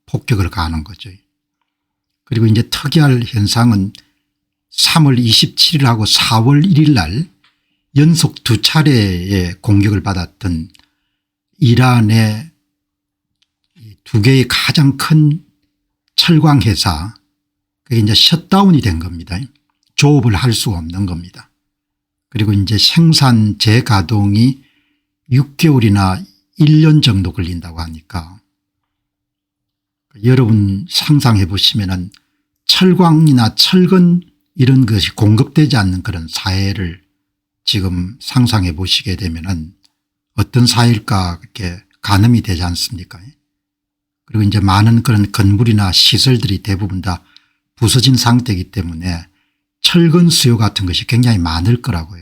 폭격을 가하는 거죠. 그리고 이제 특이할 현상은 3월 27일하고 4월 1일 날 연속 2차례의 공격을 받았던 이란의 2개의 가장 큰 철강 회사, 그게 이제 셧다운이 된 겁니다. 조업을 할 수가 없는 겁니다. 그리고 이제 생산 재가동이 6개월이나 1년 정도 걸린다고 하니까 여러분 상상해 보시면은 철광이나 철근 이런 것이 공급되지 않는 그런 사회를 지금 상상해 보시게 되면은 어떤 사회일까 그렇게 가늠이 되지 않습니까? 그리고 이제 많은 그런 건물이나 시설들이 대부분 다 부서진 상태이기 때문에 철근 수요 같은 것이 굉장히 많을 거라고요.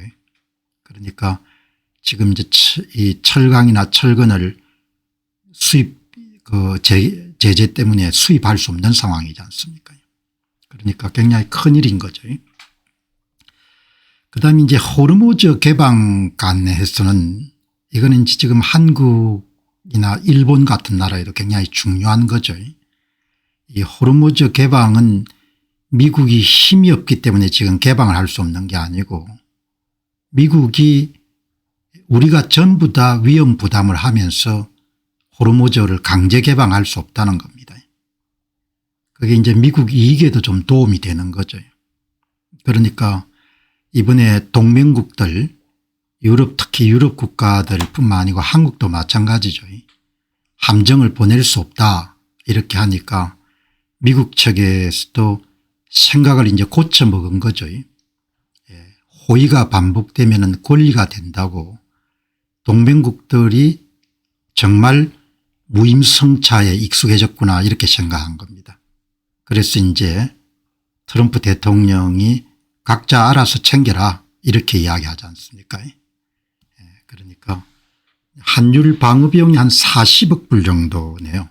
그러니까 지금 이제 이 철강이나 철근을 수입 제재 때문에 수입할 수 없는 상황이지 않습니까? 그러니까 굉장히 큰일인 거죠. 그다음에 이제 호르무즈 개방 관해서는 이거는 지금 한국이나 일본 같은 나라에도 굉장히 중요한 거죠. 이 호르무즈 개방은 미국이 힘이 없기 때문에 지금 개방을 할 수 없는 게 아니고 미국이 우리가 전부 다 위험 부담을 하면서 호르무즈를 강제 개방할 수 없다는 겁니다. 그게 이제 미국 이익에도 좀 도움이 되는 거죠. 그러니까 이번에 동맹국들 유럽 특히 유럽 국가들 뿐만 아니고 한국도 마찬가지죠. 함정을 보낼 수 없다 이렇게 하니까 미국 측에서도 생각을 이제 고쳐 먹은 거죠. 호의가 반복되면 권리가 된다고 동맹국들이 정말 무임승차에 익숙해졌구나 이렇게 생각한 겁니다. 그래서 이제 트럼프 대통령이 각자 알아서 챙겨라 이렇게 이야기하지 않습니까? 그러니까 환율 방어 비용이 한 40억 불 정도네요.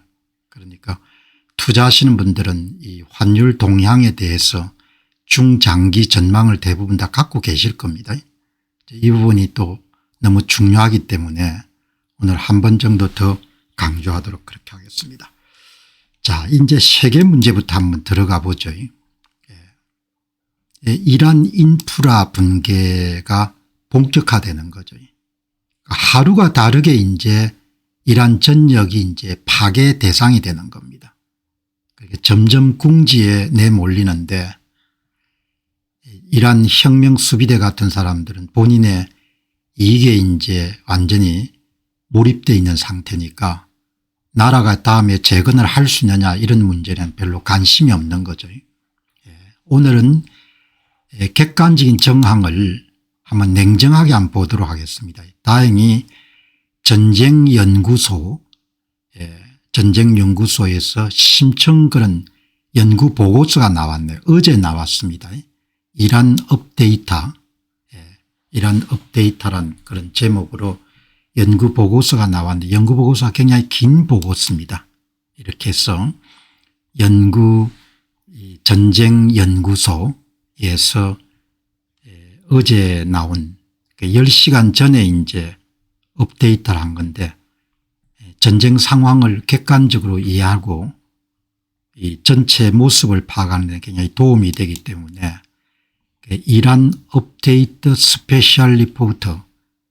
그러니까 투자하시는 분들은 이 환율 동향에 대해서 중장기 전망을 대부분 다 갖고 계실 겁니다. 이 부분이 또 너무 중요하기 때문에 오늘 한 번 정도 더 강조하도록 그렇게 하겠습니다. 자, 이제 세계 문제부터 한번 들어가 보죠. 이란 인프라 붕괴가 본격화되는 거죠. 하루가 다르게 이제 이란 전역이 이제 파괴 대상이 되는 겁니다. 점점 궁지에 내몰리는데 이란 혁명 수비대 같은 사람들은 본인의 이익에 이제 완전히 몰입되어 있는 상태니까 나라가 다음에 재건을 할 수 있느냐 이런 문제는 별로 관심이 없는 거죠. 오늘은 객관적인 정황을 한번 냉정하게 한번 보도록 하겠습니다. 다행히 전쟁연구소에서 심층 그런 연구 보고서가 나왔네요. 어제 나왔습니다. 이란 업데이터란 그런 제목으로 연구 보고서가 나왔는데 연구 보고서가 굉장히 긴 보고서입니다. 이렇게 해서 전쟁연구소에서 어제 나온 10시간 전에 이제 업데이트를 한 건데 전쟁 상황을 객관적으로 이해하고 이 전체 모습을 파악하는 데 굉장히 도움이 되기 때문에 이란 업데이트 스페셜 리포트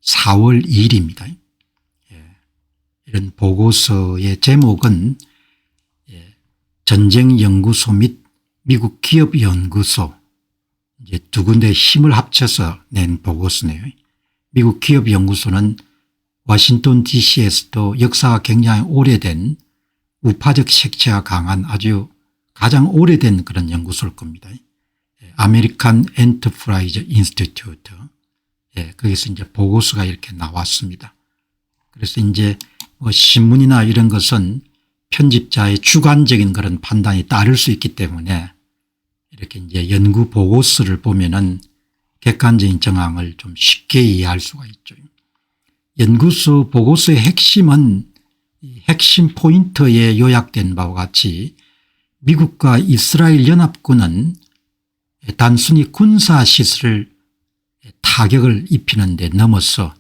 4월 2일입니다. 이런 보고서의 제목은 전쟁연구소 및 미국 기업연구소 이제 두 군데 힘을 합쳐서 낸 보고서네요. 미국 기업연구소는 워싱턴 DC에서도 역사가 굉장히 오래된 우파적 색채가 강한 아주 가장 오래된 그런 연구소일 겁니다. 아메리칸 엔터프라이즈 인스티튜트. 거기서 이제 보고서가 이렇게 나왔습니다. 그래서 이제 뭐 신문이나 이런 것은 편집자의 주관적인 그런 판단이 따를 수 있기 때문에 이렇게 이제 연구 보고서를 보면은 객관적인 정황을 좀 쉽게 이해할 수가 있죠. 연구소 보고서의 핵심은 핵심 포인트에 요약된 바와 같이 미국과 이스라엘 연합군은 단순히 군사시설을 타격을 입히는 데 넘어서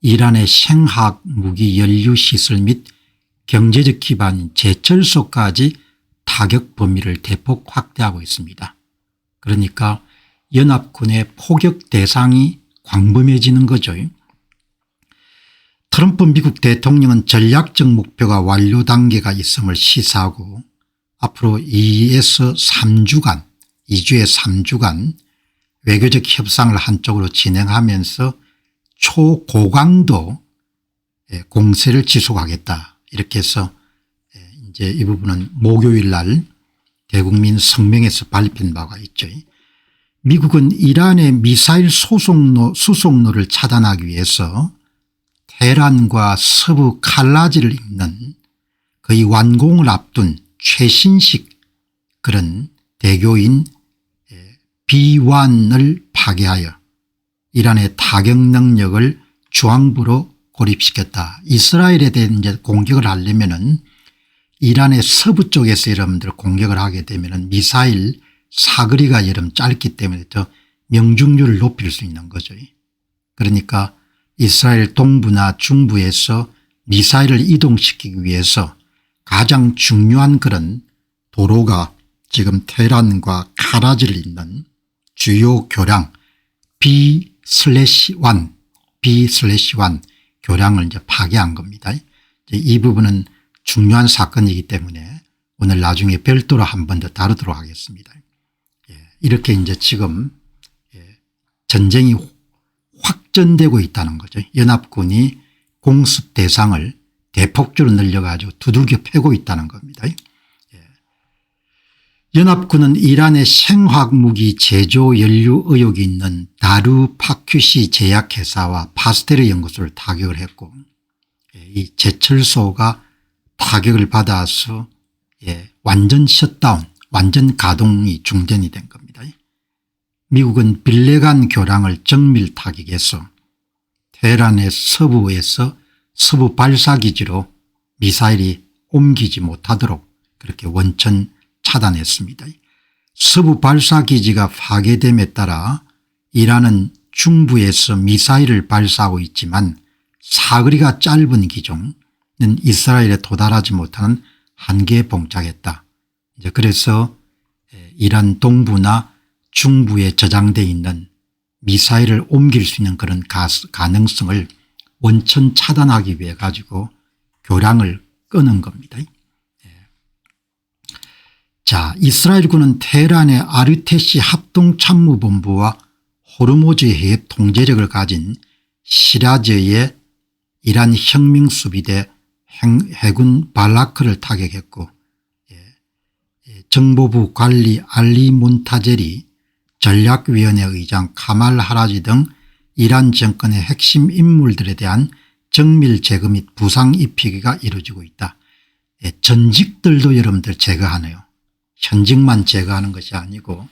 이란의 생화학 무기 연료시설 및 경제적 기반인 제철소까지 타격 범위를 대폭 확대하고 있습니다. 그러니까 연합군의 포격 대상이 광범해지는 거죠. 트럼프 미국 대통령은 전략적 목표가 완료 단계가 있음을 시사하고 앞으로 2주에 3주간 외교적 협상을 한쪽으로 진행하면서 초고강도 공세를 지속하겠다. 이렇게 해서 이제 이 부분은 목요일 날 대국민 성명에서 발표한 바가 있죠. 미국은 이란의 미사일 수송로를 차단하기 위해서 테헤란과 서부 칼라지를 잇는 거의 완공을 앞둔 최신식 그런 대교인 B1을 파괴하여 이란의 타격 능력을 주황부로 고립시켰다. 이스라엘에 대한 이제 공격을 하려면은 이란의 서부 쪽에서 여러분들 공격을 하게 되면은 미사일 사거리가 여러분 짧기 때문에 더 명중률을 높일 수 있는 거죠. 그러니까 이스라엘 동부나 중부에서 미사일을 이동시키기 위해서 가장 중요한 그런 도로가 지금 테헤란과 카라지를 잇는 주요 교량 B/1 교량을 이제 파괴한 겁니다. 이 부분은 중요한 사건이기 때문에 오늘 나중에 별도로 한 번 더 다루도록 하겠습니다. 이렇게 이제 지금 전쟁이 확전되고 있다는 거죠. 연합군이 공습 대상을 대폭적으로 늘려가지고 두들겨 패고 있다는 겁니다. 연합군은 이란의 생화학무기 제조 연료 의혹이 있는 다루파큐시 제약회사와 파스테르 연구소를 타격을 했고 이 제철소가 타격을 받아서 완전 셧다운 완전 가동이 중단이 된 겁니다. 미국은 빌레간 교량을 정밀 타격해서 테헤란의 서부에서 서부 발사기지로 미사일이 옮기지 못하도록 그렇게 원천 차단했습니다. 서부 발사기지가 파괴됨에 따라 이란은 중부에서 미사일을 발사하고 있지만 사거리가 짧은 기종은 이스라엘에 도달하지 못하는 한계에 봉착했다. 이제 그래서 이란 동부나 중부에 저장되어 있는 미사일을 옮길 수 있는 그런 가능성을 원천 차단하기 위해 가지고 교량을 끄는 겁니다. 자, 이스라엘군은 테헤란의 아르테시 합동참모본부와 호르무즈 해협 통제력을 가진 시라즈의 이란 혁명수비대 해군 발라크를 타격했고 정보부 관리 알리 몬타젤이 전략위원회 의장 카말 하라지 등 이란 정권의 핵심 인물들에 대한 정밀 제거 및 부상 입히기가 이루어지고 있다. 전직들도 여러분들 제거하네요. 현직만 제거하는 것이 아니고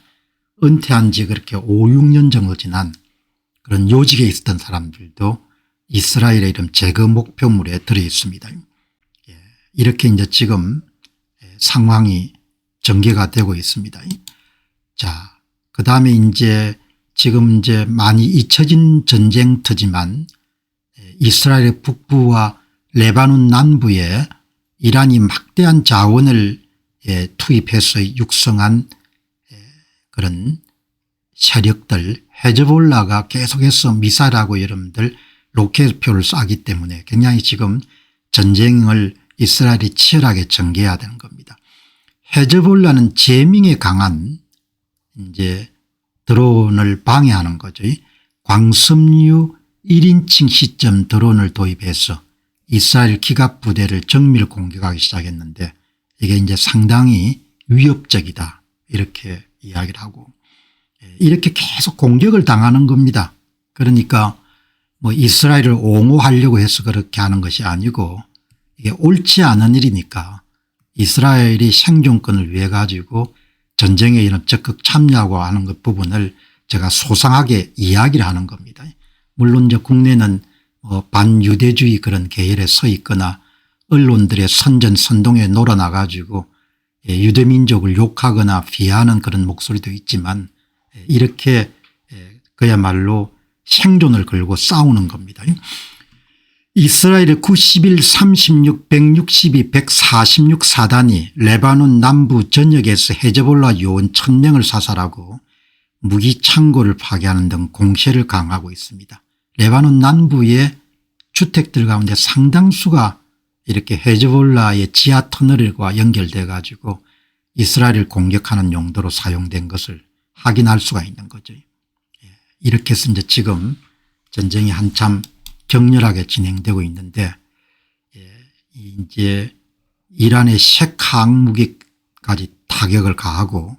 은퇴한 지 그렇게 5, 6년 정도 지난 그런 요직에 있었던 사람들도 이스라엘의 이런 제거 목표물에 들어 있습니다. 이렇게 이제 지금 상황이 전개가 되고 있습니다. 자, 그 다음에 이제 지금 이제 많이 잊혀진 전쟁터지만 이스라엘의 북부와 레바논 남부에 이란이 막대한 자원을 투입해서 육성한 그런 세력들 헤즈볼라가 계속해서 미사일하고 여러분들 로켓표를 쏘기 때문에 굉장히 지금 전쟁을 이스라엘이 치열하게 전개해야 되는 겁니다. 헤즈볼라는 재밍에 강한 이제 드론을 방해하는 거죠. 광섬유 1인칭 시점 드론을 도입해서 이스라엘 기갑 부대를 정밀 공격하기 시작했는데 이게 이제 상당히 위협적이다 이렇게 이야기를 하고 이렇게 계속 공격을 당하는 겁니다. 그러니까 뭐 이스라엘을 옹호하려고 해서 그렇게 하는 것이 아니고 이게 옳지 않은 일이니까 이스라엘이 생존권을 위해 가지고 전쟁에 이런 적극 참여하고 하는 것 부분을 제가 소상하게 이야기를 하는 겁니다. 물론 이제 국내는 반유대주의 그런 계열에 서 있거나 언론들의 선전선동에 놀아나 가지고 유대민족을 욕하거나 비하하는 그런 목소리도 있지만 이렇게 그야말로 생존을 걸고 싸우는 겁니다. 이스라엘의 91, 36, 162, 146 사단이 레바논 남부 전역에서 헤즈볼라 요원 1000명을 사살하고 무기 창고를 파괴하는 등 공세를 강화하고 있습니다. 레바논 남부의 주택들 가운데 상당수가 이렇게 헤즈볼라의 지하 터널과 연결돼 가지고 이스라엘을 공격하는 용도로 사용된 것을 확인할 수가 있는 거죠. 이렇게 해서 이제 지금 전쟁이 한참 격렬하게 진행되고 있는데 이제 이란의 핵항무기까지 타격을 가하고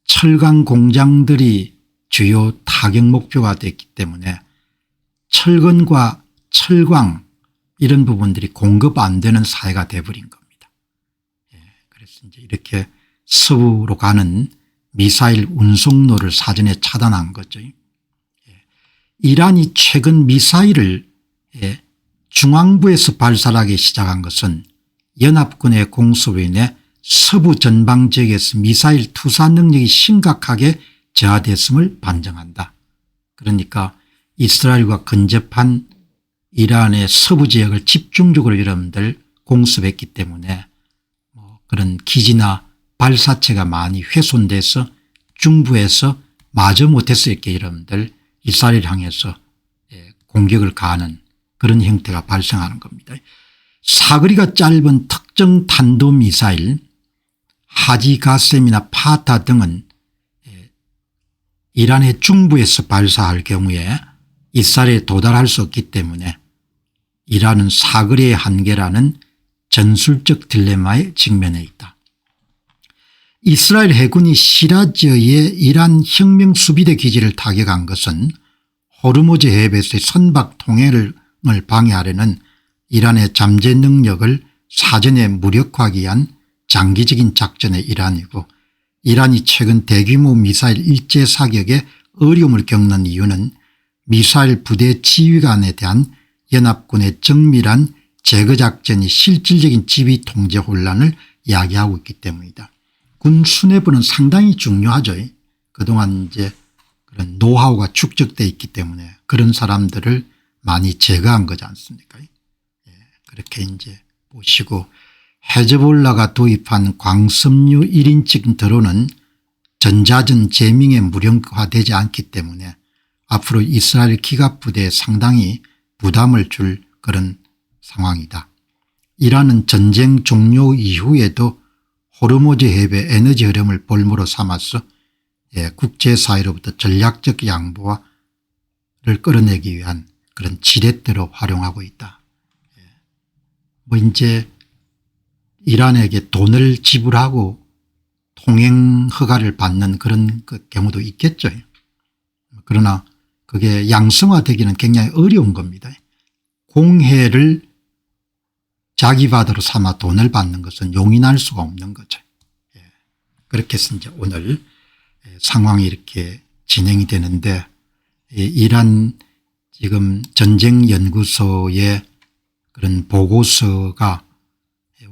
철강 공장들이 주요 타격 목표가 됐기 때문에 철근과 철광 이런 부분들이 공급 안 되는 사회가 돼버린 겁니다. 그래서 이제 이렇게 서부로 가는 미사일 운송로를 사전에 차단한 거죠. 이란이 최근 미사일을 중앙부에서 발사하기 시작한 것은 연합군의 공습으로 인해 서부 전방 지역에서 미사일 투사 능력이 심각하게 저하됐음을 반증한다. 그러니까 이스라엘과 근접한 이란의 서부 지역을 집중적으로 여러분들 공습했기 때문에 그런 기지나 발사체가 많이 훼손돼서 중부에서 마저 못해서 이렇게 여러분들 이스라엘을 향해서 공격을 가하는 그런 형태가 발생하는 겁니다. 사거리가 짧은 특정 탄도미사일 하지가셈이나 파타 등은 이란의 중부에서 발사할 경우에 이스라엘에 도달할 수 없기 때문에 이란은 사거리의 한계라는 전술적 딜레마에 직면해 있다. 이스라엘 해군이 시라즈의 이란 혁명수비대 기지를 타격한 것은 호르무즈 해협에서의 선박 통행을 방해하려는 이란의 잠재 능력을 사전에 무력화하기 위한 장기적인 작전의 일환이고 이란이 최근 대규모 미사일 일제 사격에 어려움을 겪는 이유는 미사일 부대 지휘관에 대한 연합군의 정밀한 제거작전이 실질적인 지휘 통제 혼란을 야기하고 있기 때문이다. 군 수뇌부는 상당히 중요하죠. 그동안 이제 그런 노하우가 축적되어 있기 때문에 그런 사람들을 많이 제거한 거지 않습니까? 그렇게 이제 보시고 헤즈볼라가 도입한 광섬유 1인칭 드론은 전자전 제밍에 무력화되지 않기 때문에 앞으로 이스라엘 기갑부대에 상당히 부담을 줄 그런 상황이다. 이란은 전쟁 종료 이후에도 호르무즈 해협의 에너지 흐름을 볼모로 삼아서 국제사회로부터 전략적 양보를 끌어내기 위한 그런 지렛대로 활용하고 있다. 이제 이란에게 돈을 지불하고 통행 허가를 받는 그런 경우도 있겠죠. 그러나 그게 양성화되기는 굉장히 어려운 겁니다. 공해를 자기 바다로 삼아 돈을 받는 것은 용인할 수가 없는 거죠. 그렇게 해서 이제 오늘 상황이 이렇게 진행이 되는데 이란 지금 전쟁연구소의 그런 보고서가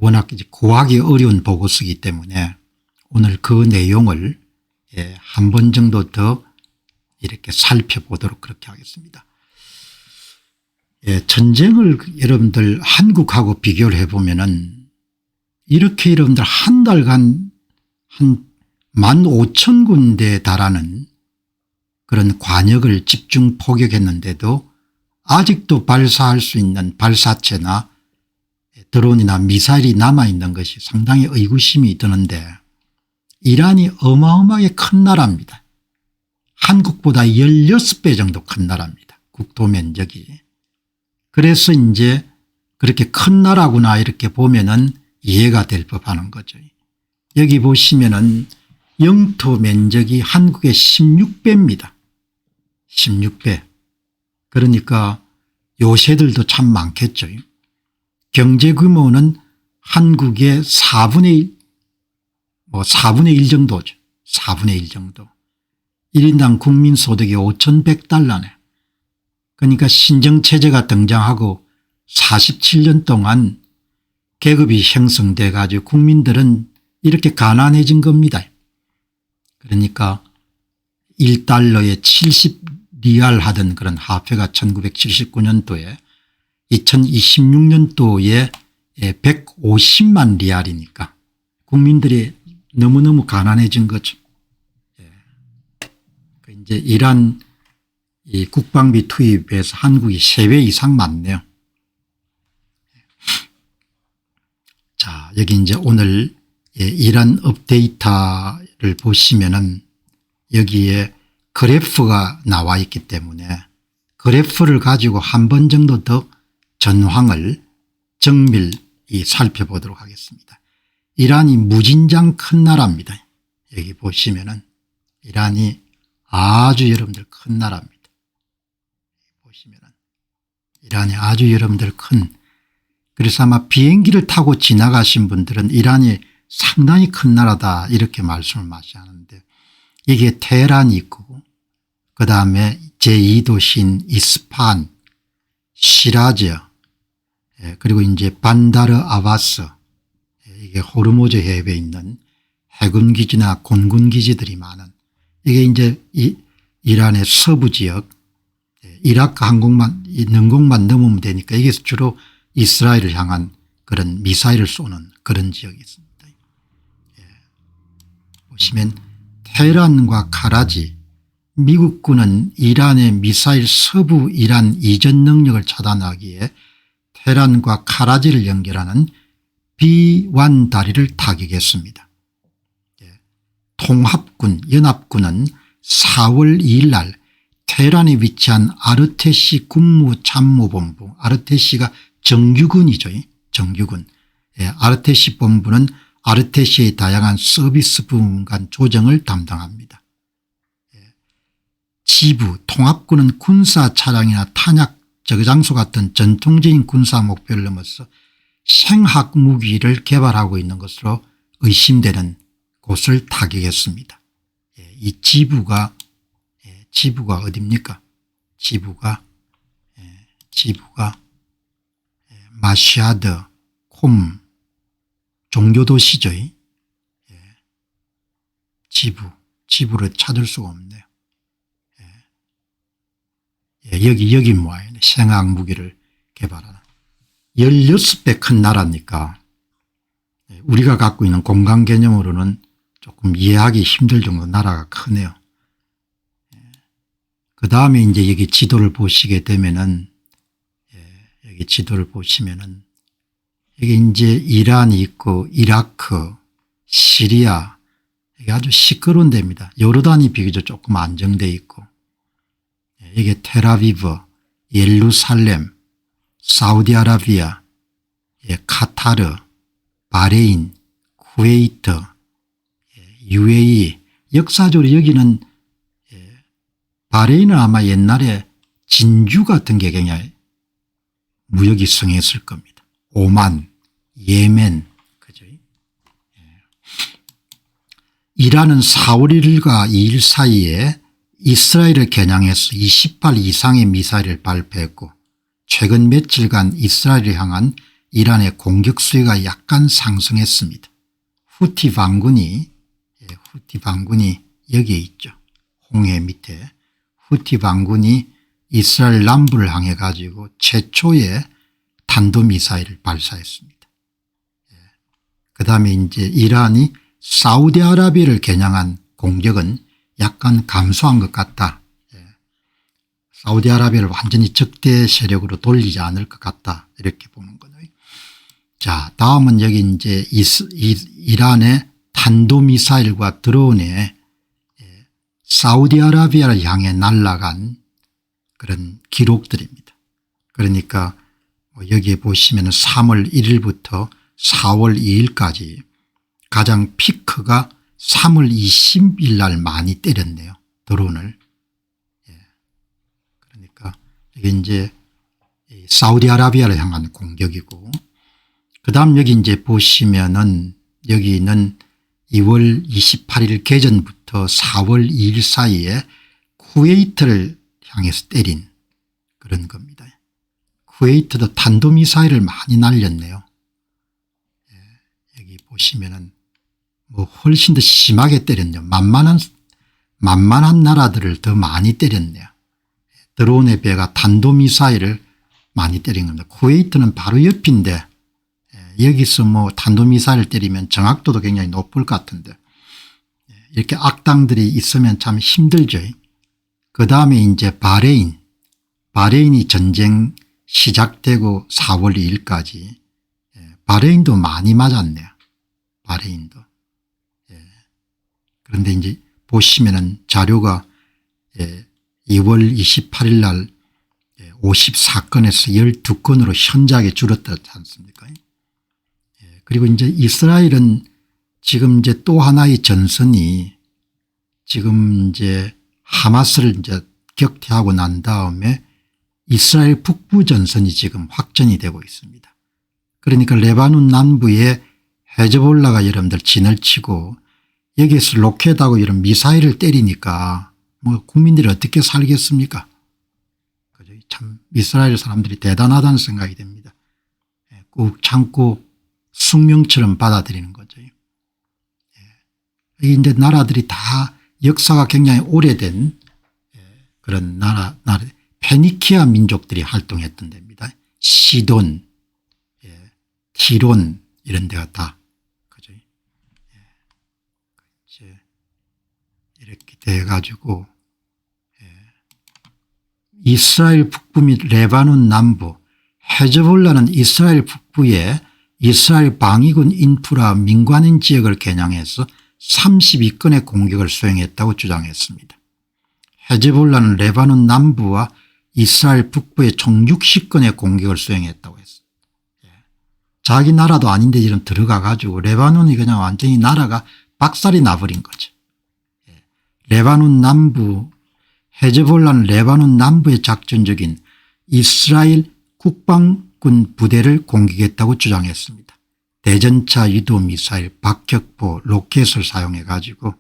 워낙 이제 구하기 어려운 보고서이기 때문에 오늘 그 내용을 한 번 정도 더 이렇게 살펴보도록 그렇게 하겠습니다. 전쟁을 여러분들 한국하고 비교를 해보면은 이렇게 여러분들 한 달간 한 15,000군데에 달하는 그런 관역을 집중 포격했는데도 아직도 발사할 수 있는 발사체나 드론이나 미사일이 남아있는 것이 상당히 의구심이 드는데 이란이 어마어마하게 큰 나라입니다. 한국보다 16배 정도 큰 나라입니다. 국토 면적이. 그래서 이제 그렇게 큰 나라구나 이렇게 보면은 이해가 될 법하는 거죠. 여기 보시면은 영토 면적이 한국의 16배입니다. 16배. 그러니까 요새들도 참 많겠죠. 경제 규모는 한국의 4분의 1 정도죠. 4분의 1 정도. 1인당 국민소득이 5,100달러네. 그러니까 신정체제가 등장하고 47년 동안 계급이 형성돼 가지고 국민들은 이렇게 가난해진 겁니다. 그러니까 1달러에 70리알 하던 그런 화폐가 1979년도에 2026년도에 150만 리알이니까 국민들이 너무너무 가난해진 거죠. 이제 이란 이 국방비 투입에서 한국이 3배 이상 많네요. 자, 여기 이제 오늘 이란 업데이터를 보시면은 여기에 그래프가 나와 있기 때문에 그래프를 가지고 한 번 정도 더 전황을 정밀히 살펴보도록 하겠습니다. 이란이 무진장 큰 나라입니다. 여기 보시면은 이란이 아주 여러분들 큰 나라입니다. 보시면은 이란이 아주 여러분들 큰, 그래서 아마 비행기를 타고 지나가신 분들은 이란이 상당히 큰 나라다 이렇게 말씀을 많이 하는데, 이게 테헤란이 있고 그다음에 제2도시인 이스파한, 시라즈, 그리고 이제 반다르 아바스, 이게 호르무즈 해협에 있는 해군기지나 공군기지들이 많은, 이게 이제 이란의 서부 지역, 이라크 항공만 능공만 넘으면 되니까 이게 주로 이스라엘을 향한 그런 미사일을 쏘는 그런 지역이 있습니다. 보시면 테헤란과 카라지, 미국군은 이란의 미사일 서부 이란 이전 능력을 차단하기에 테헤란과 카라지를 연결하는 B1 다리를 타격했습니다. 통합군 연합군은 4월 2일 날 테헤란에 위치한 아르테시 군무참모본부, 아르테시가 정규군이죠. 정규군. 아르테시 본부는 아르테시의 다양한 서비스 부문 간 조정을 담당합니다. 지부 통합군은 군사 차량이나 탄약 저장소 같은 전통적인 군사 목표를 넘어서 생학 무기를 개발하고 있는 것으로 의심되는 곳을 타격했습니다. 이 지부가 어디입니까? 지부가 마시아드 콤 종교도시죠. 지부를 찾을 수가 없네요. 여기 뭐예요? 생학 무기를 개발하는 16배 큰 나라니까 우리가 갖고 있는 공간 개념으로는 조금 이해하기 힘들 정도 나라가 크네요. 그 다음에 이제 여기 지도를 보시게 되면은, 여기 지도를 보시면은 여기 이제 이란이 있고 이라크, 시리아, 이게 아주 시끄러운 데입니다. 요르단이 비교적 조금 안정돼 있고, 이게 텔아비브, 예루살렘, 사우디아라비아, 카타르, 바레인, 쿠웨이트, UAE, 역사적으로 여기는 바레인은 아마 옛날에 진주 같은 게 굉장히 무역이 성했을 겁니다. 오만, 예멘, 그죠? 이란은 4월 1일과 2일 사이에 이스라엘을 겨냥해서 28 이상의 미사일을 발표했고, 최근 며칠간 이스라엘을 향한 이란의 공격 수위가 약간 상승했습니다. 후티 반군이 여기에 있죠. 홍해 밑에 후티 반군이 이스라엘 남부를 향해 가지고 최초의 탄도미사일을 발사했습니다. 그다음에 이제 이란이 사우디아라비아를 겨냥한 공격은 약간 감소한 것 같다. 사우디아라비아를 완전히 적대 세력으로 돌리지 않을 것 같다. 이렇게 보는 거죠. 자, 다음은 여기 이제 이란의 탄도미사일과 드론에 사우디아라비아를 향해 날아간 그런 기록들입니다. 그러니까 여기에 보시면 3월 1일부터 4월 2일까지 가장 피크가 3월 20일 날 많이 때렸네요. 드론을. 그러니까 이게 이제 사우디아라비아를 향한 공격이고, 그 다음 여기 이제 보시면은 여기는 2월 28일 개전부터 4월 2일 사이에 쿠웨이트를 향해서 때린 그런 겁니다. 쿠웨이트도 탄도미사일을 많이 날렸네요. 여기 보시면은 뭐 훨씬 더 심하게 때렸네요. 만만한 나라들을 더 많이 때렸네요. 드론의 배가 탄도미사일을 많이 때린 겁니다. 쿠웨이트는 바로 옆인데 여기서 뭐 탄도미사일을 때리면 정확도도 굉장히 높을 것 같은데 이렇게 악당들이 있으면 참 힘들죠. 그다음에 이제 바레인이 전쟁 시작되고 4월 2일까지 바레인도 많이 맞았네요. 바레인도. 그런데 이제 보시면은 자료가 2월 28일 날 54건에서 12건으로 현저하게 줄었지 않습니까? 그리고 이제 이스라엘은 지금 이제 또 하나의 전선이 지금 이제 하마스를 이제 격퇴하고 난 다음에 이스라엘 북부 전선이 지금 확전이 되고 있습니다. 그러니까 레바논 남부에 헤즈볼라가 여러분들 진을 치고 여기에서 로켓하고 이런 미사일을 때리니까 뭐 국민들이 어떻게 살겠습니까? 참 이스라엘 사람들이 대단하다는 생각이 듭니다. 꾹 참고 숙명처럼 받아들이는 거죠. 이제 나라들이 다 역사가 굉장히 오래된 그런 나라 페니키아 민족들이 활동했던 데입니다. 시돈, 티론 이런 데가 다 그죠. 이제 이렇게 돼 가지고 이스라엘 북부 및 레바논 남부 헤즈볼라는 이스라엘 북부에 이스라엘 방위군 인프라 민간인 지역을 겨냥해서 32건의 공격을 수행했다고 주장했습니다. 헤즈볼라는 레바논 남부와 이스라엘 북부에 총 60건의 공격을 수행했다고 했습니다. 자기 나라도 아닌데 이런 들어가 가지고 레바논이 그냥 완전히 나라가 박살이 나버린 거죠. 레바논 남부 헤즈볼라는 레바논 남부의 작전적인 이스라엘 국방군 부대를 공격했다고 주장했습니다. 대전차 유도미사일 박격포 로켓을 사용해 가지고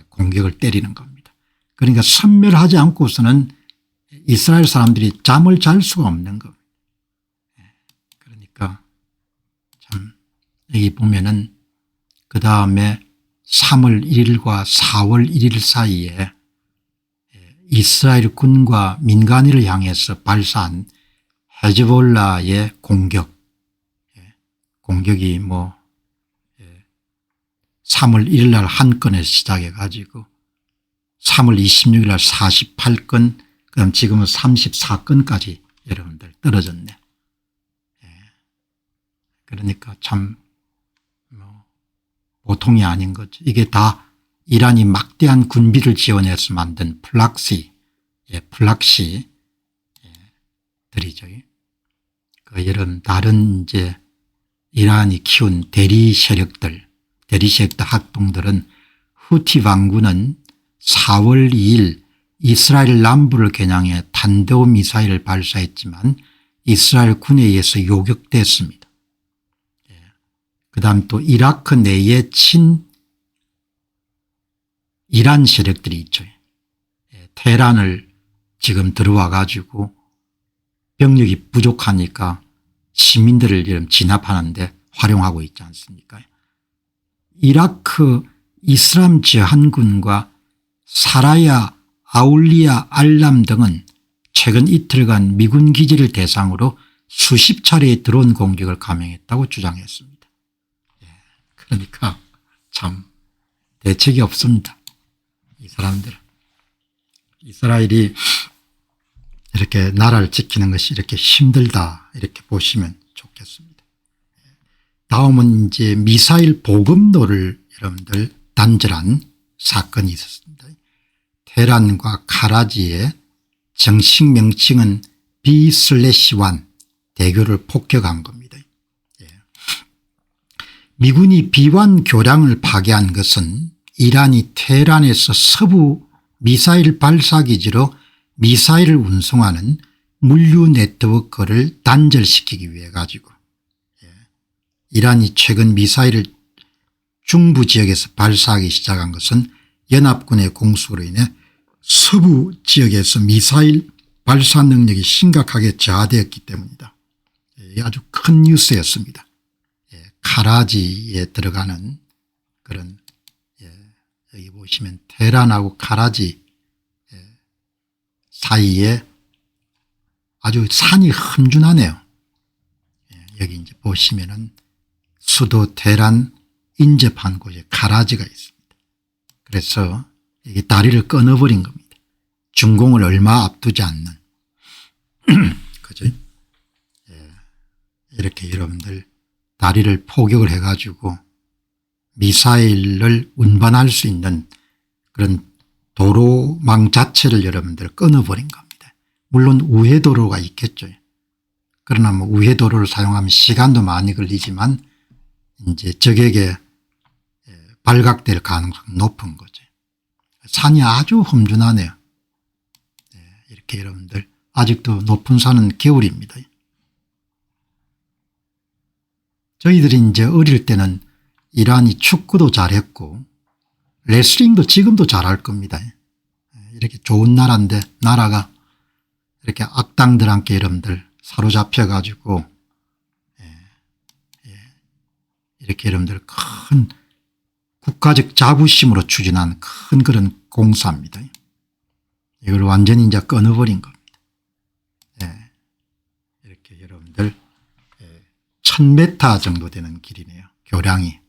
공격을 때리는 겁니다. 그러니까 섬멸하지 않고서는 이스라엘 사람들이 잠을 잘 수가 없는 겁니다. 그러니까 참 여기 보면은 그다음에 3월 1일과 4월 1일 사이에 이스라엘 군과 민간인을 향해서 발사한 헤즈볼라의 공격이 뭐 3월 1일 날 한 건에서 시작해 가지고 3월 26일 날 48건 그다음 지금은 34건까지 여러분들 떨어졌네. 그러니까 참 뭐 보통이 아닌 거죠. 이게 다 이란이 막대한 군비를 지원해서 만든 플락시들이죠. 그 이런 다른 이제 이란이 키운 대리 세력들 합동들은 후티 반군은 4월 2일 이스라엘 남부를 겨냥해 탄도미사일을 발사했지만 이스라엘 군에 의해서 요격됐습니다. 그다음 또 이라크 내에 이란 세력들이 있죠. 테헤란을 지금 들어와 가지고 병력이 부족하니까 시민들을 진압하는데 활용하고 있지 않습니까? 이라크 이슬람 지한군과 사라야 아울리아 알람 등은 최근 이틀간 미군 기지를 대상으로 수십 차례의 드론 공격을 감행했다고 주장했습니다. 그러니까 참 대책이 없습니다. 이 사람들은. 이스라엘이 이렇게 나라를 지키는 것이 이렇게 힘들다 이렇게 보시면 좋겠습니다. 다음은 이제 미사일 보급로를 여러분들 단절한 사건이 있었습니다. 테헤란과 카라지의 정식 명칭은 B/1 대교를 폭격한 겁니다. 미군이 B1 교량을 파괴한 것은 이란이 테헤란에서 서부 미사일 발사기지로 미사일을 운송하는 물류 네트워크를 단절시키기 위해 가지고 이란이 최근 미사일을 중부 지역에서 발사하기 시작한 것은 연합군의 공습으로 인해 서부 지역에서 미사일 발사 능력이 심각하게 저하되었기 때문이다. 아주 큰 뉴스였습니다. 카라지에 들어가는 그런 여기 보시면 테헤란하고 카라지 사이에 아주 산이 험준하네요. 여기 이제 보시면은 수도 테헤란 인접한 곳에 가라지가 있습니다. 그래서 이게 다리를 끊어버린 겁니다. 준공을 얼마 앞두지 않는. 그죠? 이렇게 여러분들 다리를 포격을 해가지고 미사일을 운반할 수 있는 그런 도로망 자체를 여러분들 끊어버린 겁니다. 물론 우회도로가 있겠죠. 그러나 뭐 우회도로를 사용하면 시간도 많이 걸리지만 이제 적에게 발각될 가능성이 높은 거죠. 산이 아주 험준하네요. 이렇게 여러분들 아직도 높은 산은 겨울입니다. 저희들이 이제 어릴 때는 이란이 축구도 잘했고 레슬링도 지금도 잘할 겁니다. 이렇게 좋은 나라인데 나라가 이렇게 악당들한테 여러분들 사로잡혀 가지고 이렇게 여러분들 큰 국가적 자부심으로 추진한 큰 그런 공사입니다. 이걸 완전히 이제 끊어버린 겁니다. 이렇게 여러분들 1000m 정도 되는 길이네요. 교량이.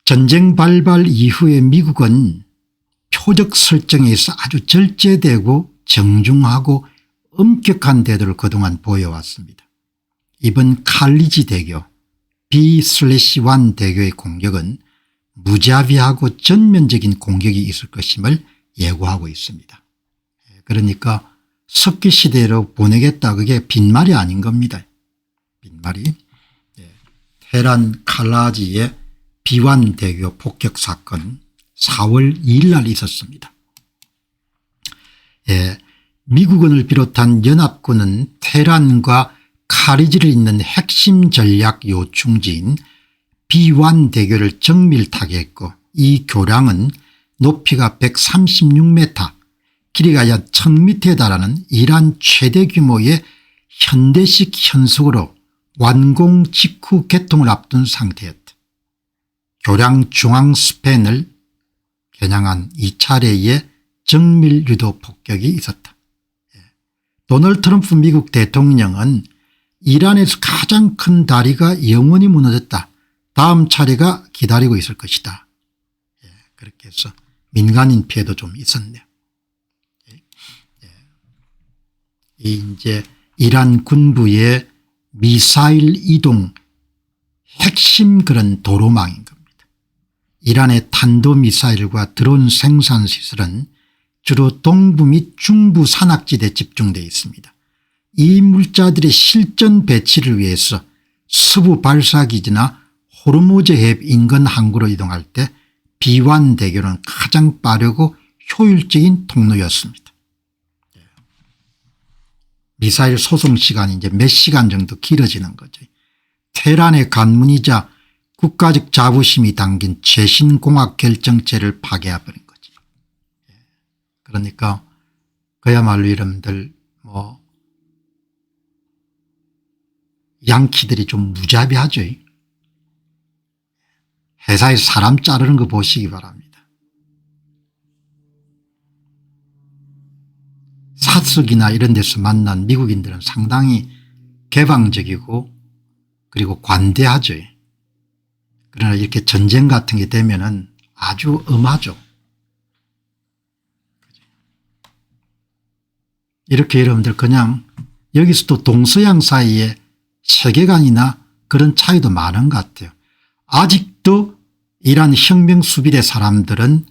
전쟁 발발 이후에 미국은 표적 설정에 있어 아주 절제되고 정중하고 엄격한 태도를 그동안 보여왔습니다. 이번 칼리지 대교 B/1 대교의 공격은 무자비하고 전면적인 공격이 있을 것임을 예고하고 있습니다. 그러니까 석기시대로 보내겠다, 그게 빈말이 아닌 겁니다. 빈말이. 테헤란 칼라지의 B1 대교 폭격 사건 4월 2일 날 있었습니다. 미국군을 비롯한 연합군은 테헤란과 카리지를 잇는 핵심 전략 요충지인 B1 대교를 정밀 타개했고 이 교량은 높이가 136m, 길이가 약 1000m에 달하는 이란 최대 규모의 현대식 현숙으로 완공 직후 개통을 앞둔 상태였다. 교량 중앙 스팬을 겨냥한 2차례의 정밀 유도 폭격이 있었다. 도널드 트럼프 미국 대통령은 이란에서 가장 큰 다리가 영원히 무너졌다. 다음 차례가 기다리고 있을 것이다. 그렇게 해서 민간인 피해도 좀 있었네요. 이제 이란 군부의 미사일 이동 핵심 그런 도로망인 겁니다. 이란의 탄도미사일과 드론 생산 시설은 주로 동부 및 중부 산악지대에 집중되어 있습니다. 이 물자들의 실전 배치를 위해서 서부 발사기지나 호르무즈 해협 인근 항구로 이동할 때 B1 대교는 가장 빠르고 효율적인 통로였습니다. 미사일 소송 시간이 이제 몇 시간 정도 길어지는 거죠. 테헤란의 관문이자 국가적 자부심이 담긴 최신공학 결정체를 파괴해버린 거지. 그러니까 그야말로 여러분들 뭐 양키들이 좀 무자비하죠. 회사에서 사람 자르는 거 보시기 바랍니다. 사석이나 이런 데서 만난 미국인들은 상당히 개방적이고 그리고 관대하죠. 그러나 이렇게 전쟁 같은 게 되면은 아주 엄하죠. 이렇게 여러분들 그냥 여기서도 동서양 사이에 세계관이나 그런 차이도 많은 것 같아요. 아직도 이란 혁명 수비대 사람들은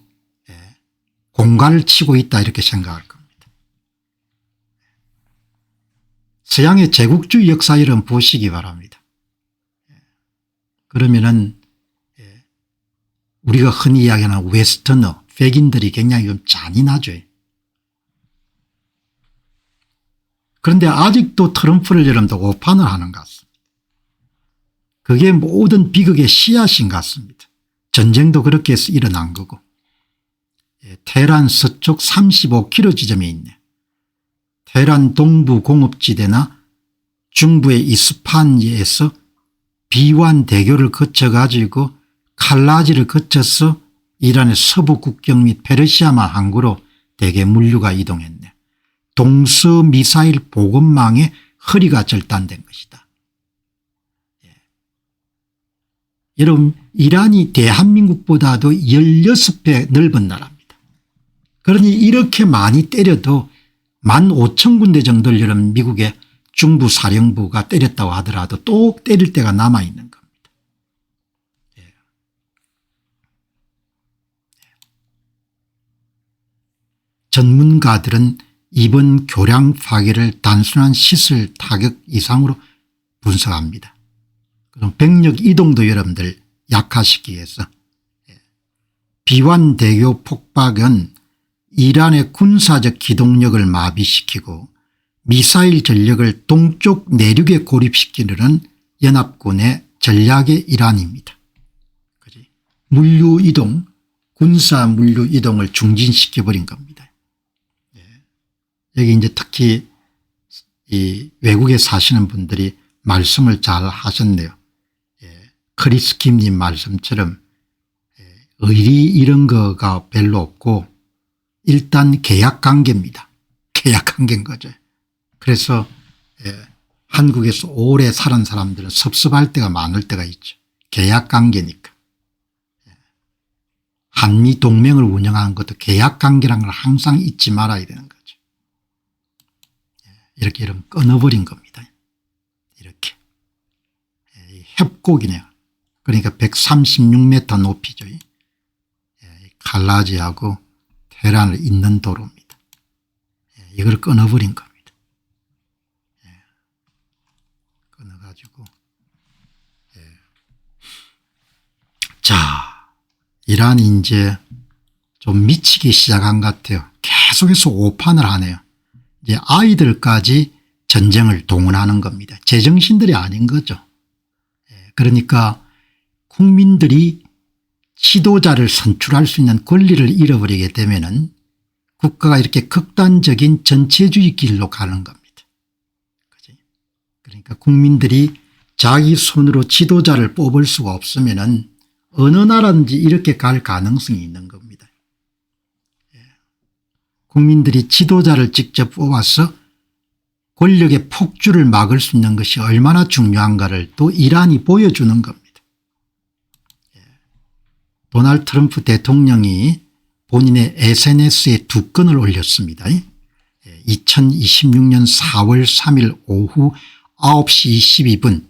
공갈을 치고 있다 이렇게 생각할 겁니다. 서양의 제국주의 역사 이름 보시기 바랍니다. 그러면은 우리가 흔히 이야기하는 웨스터너 백인들이 굉장히 좀 잔인하죠. 그런데 아직도 트럼프를 여러분들 오판을 하는 것 같습니다. 그게 모든 비극의 씨앗인 것 같습니다. 전쟁도 그렇게 해서 일어난 거고. 테헤란 서쪽 35km 지점에 있네. 테헤란 동부 공업지대나 중부의 이스파한에서 B1 대교를 거쳐 가지고 칼라지를 거쳐서 이란의 서부 국경 및 페르시아만 항구로 대개 물류가 이동했네. 동서미사일 보급망의 허리가 절단된 것이다. 여러분, 이란이 대한민국보다도 16배 넓은 나라입니다. 그러니 이렇게 많이 때려도 15,000군데 정도를 여러분 미국의 중부사령부가 때렸다고 하더라도 또 때릴 때가 남아있는 겁니다. 전문가들은 이번 교량 파괴를 단순한 시설 타격 이상으로 분석합니다. 그럼 병력 이동도 여러분들 약화시키기 위해서 비완대교 폭박은 이란의 군사적 기동력을 마비시키고 미사일 전력을 동쪽 내륙에 고립시키는 연합군의 전략의 일환입니다. 물류 이동, 군사 물류 이동을 중진시켜버린 겁니다. 여기 이제 특히 이 외국에 사시는 분들이 말씀을 잘 하셨네요. 크리스 킴님 말씀처럼 의리 이런 거가 별로 없고 일단 계약관계입니다. 계약관계인 거죠. 그래서 한국에서 오래 사는 사람들은 섭섭할 때가 많을 때가 있죠. 계약관계니까. 한미동맹을 운영하는 것도 계약관계라는 걸 항상 잊지 말아야 되는 거죠. 이렇게 이러면 끊어버린 겁니다. 이렇게. 협곡이네요. 그러니까 136m 높이죠. 칼라지하고 테헤란을 잇는 도로입니다. 이걸 끊어버린 겁니다. 끊어가지고. 자, 이란이 이제 좀 미치기 시작한 것 같아요. 계속해서 오판을 하네요. 이제 아이들까지 전쟁을 동원하는 겁니다. 제정신들이 아닌 거죠. 그러니까 국민들이 지도자를 선출할 수 있는 권리를 잃어버리게 되면은 국가가 이렇게 극단적인 전체주의 길로 가는 겁니다. 그러니까 국민들이 자기 손으로 지도자를 뽑을 수가 없으면은 어느 나라든지 이렇게 갈 가능성이 있는 겁니다. 국민들이 지도자를 직접 뽑아서 권력의 폭주를 막을 수 있는 것이 얼마나 중요한가를 또 이란이 보여주는 겁니다. 도널드 트럼프 대통령이 본인의 SNS에 2건을 올렸습니다. 2026년 4월 3일 오후 9시 22분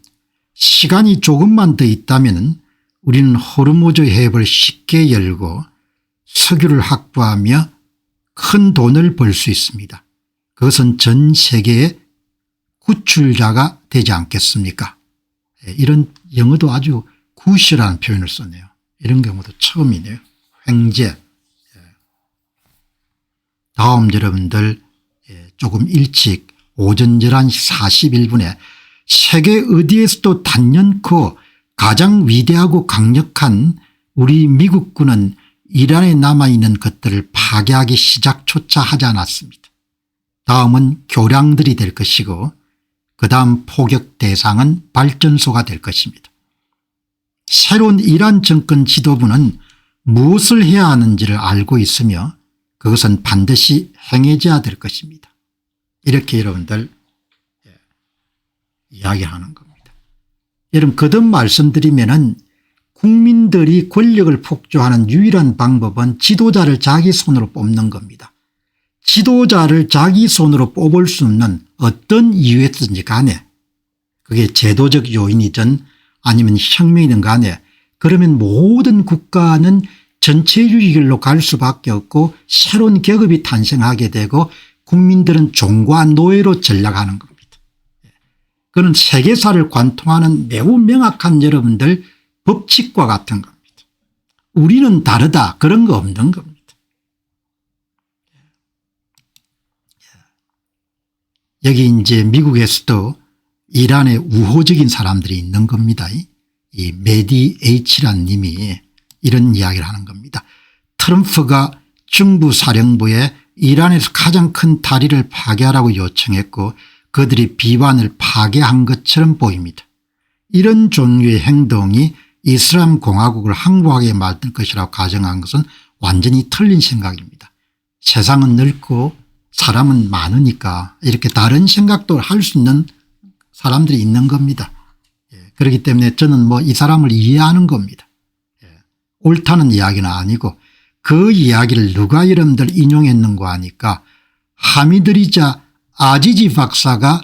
시간이 조금만 더 있다면 우리는 호르무즈 해협을 쉽게 열고 석유를 확보하며 큰 돈을 벌 수 있습니다. 그것은 전 세계의 구출자가 되지 않겠습니까? 이런 영어도 아주 굿이라는 표현을 썼네요. 이런 경우도 처음이네요. 횡재. 다음 여러분들 조금 일찍 오전 11시 41분에 세계 어디에서도 단연코 가장 위대하고 강력한 우리 미국군은 이란에 남아있는 것들을 파괴하기 시작조차 하지 않았습니다. 다음은 교량들이 될 것이고 그다음 포격 대상은 발전소가 될 것입니다. 새로운 이란 정권 지도부는 무엇을 해야 하는지를 알고 있으며 그것은 반드시 행해져야 될 것입니다. 이렇게 여러분들 이야기하는 겁니다. 여러분 거듭 말씀드리면은 국민들이 권력을 폭주하는 유일한 방법은 지도자를 자기 손으로 뽑는 겁니다. 지도자를 자기 손으로 뽑을 수 없는 어떤 이유에든지 간에 그게 제도적 요인이든 아니면 혁명이든 간에 그러면 모든 국가는 전체주의 길로 갈 수밖에 없고 새로운 계급이 탄생하게 되고 국민들은 종과 노예로 전락하는 겁니다. 그는 세계사를 관통하는 매우 명확한 여러분들 법칙과 같은 겁니다. 우리는 다르다 그런 거 없는 겁니다. 여기 이제 미국에서도 이란의 우호적인 사람들이 있는 겁니다. 이 메디 H라는 님이 이런 이야기를 하는 겁니다. 트럼프가 중부사령부에 이란에서 가장 큰 다리를 파괴하라고 요청했고 그들이 비반을 파괴한 것처럼 보입니다. 이런 종류의 행동이 이슬람 공화국을 항복하게 만들 것이라고 가정한 것은 완전히 틀린 생각입니다. 세상은 넓고 사람은 많으니까 이렇게 다른 생각도 할 수 있는 사람들이 있는 겁니다. 그렇기 때문에 저는 뭐 이 사람을 이해하는 겁니다. 옳다는 이야기는 아니고 그 이야기를 누가 여러분들 인용했는가 하니까 하미드 리자 아지지 박사가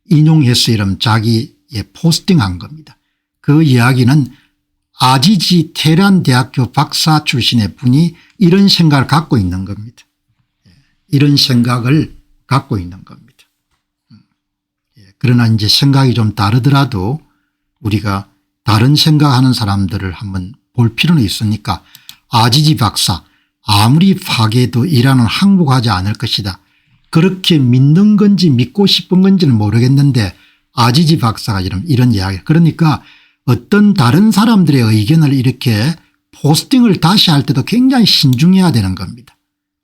인용해서 여러분 자기 포스팅한 겁니다. 그 이야기는 아지지 테헤란 대학교 박사 출신의 분이 이런 생각을 갖고 있는 겁니다. 이런 생각을 갖고 있는 겁니다. 그러나 이제 생각이 좀 다르더라도 우리가 다른 생각하는 사람들을 한번 볼 필요는 있으니까 아지지 박사 아무리 파괴해도 이란은 항복하지 않을 것이다. 그렇게 믿는 건지 믿고 싶은 건지는 모르겠는데 아지지 박사가 이런 이야기. 그러니까 어떤 다른 사람들의 의견을 이렇게 포스팅을 다시 할 때도 굉장히 신중해야 되는 겁니다.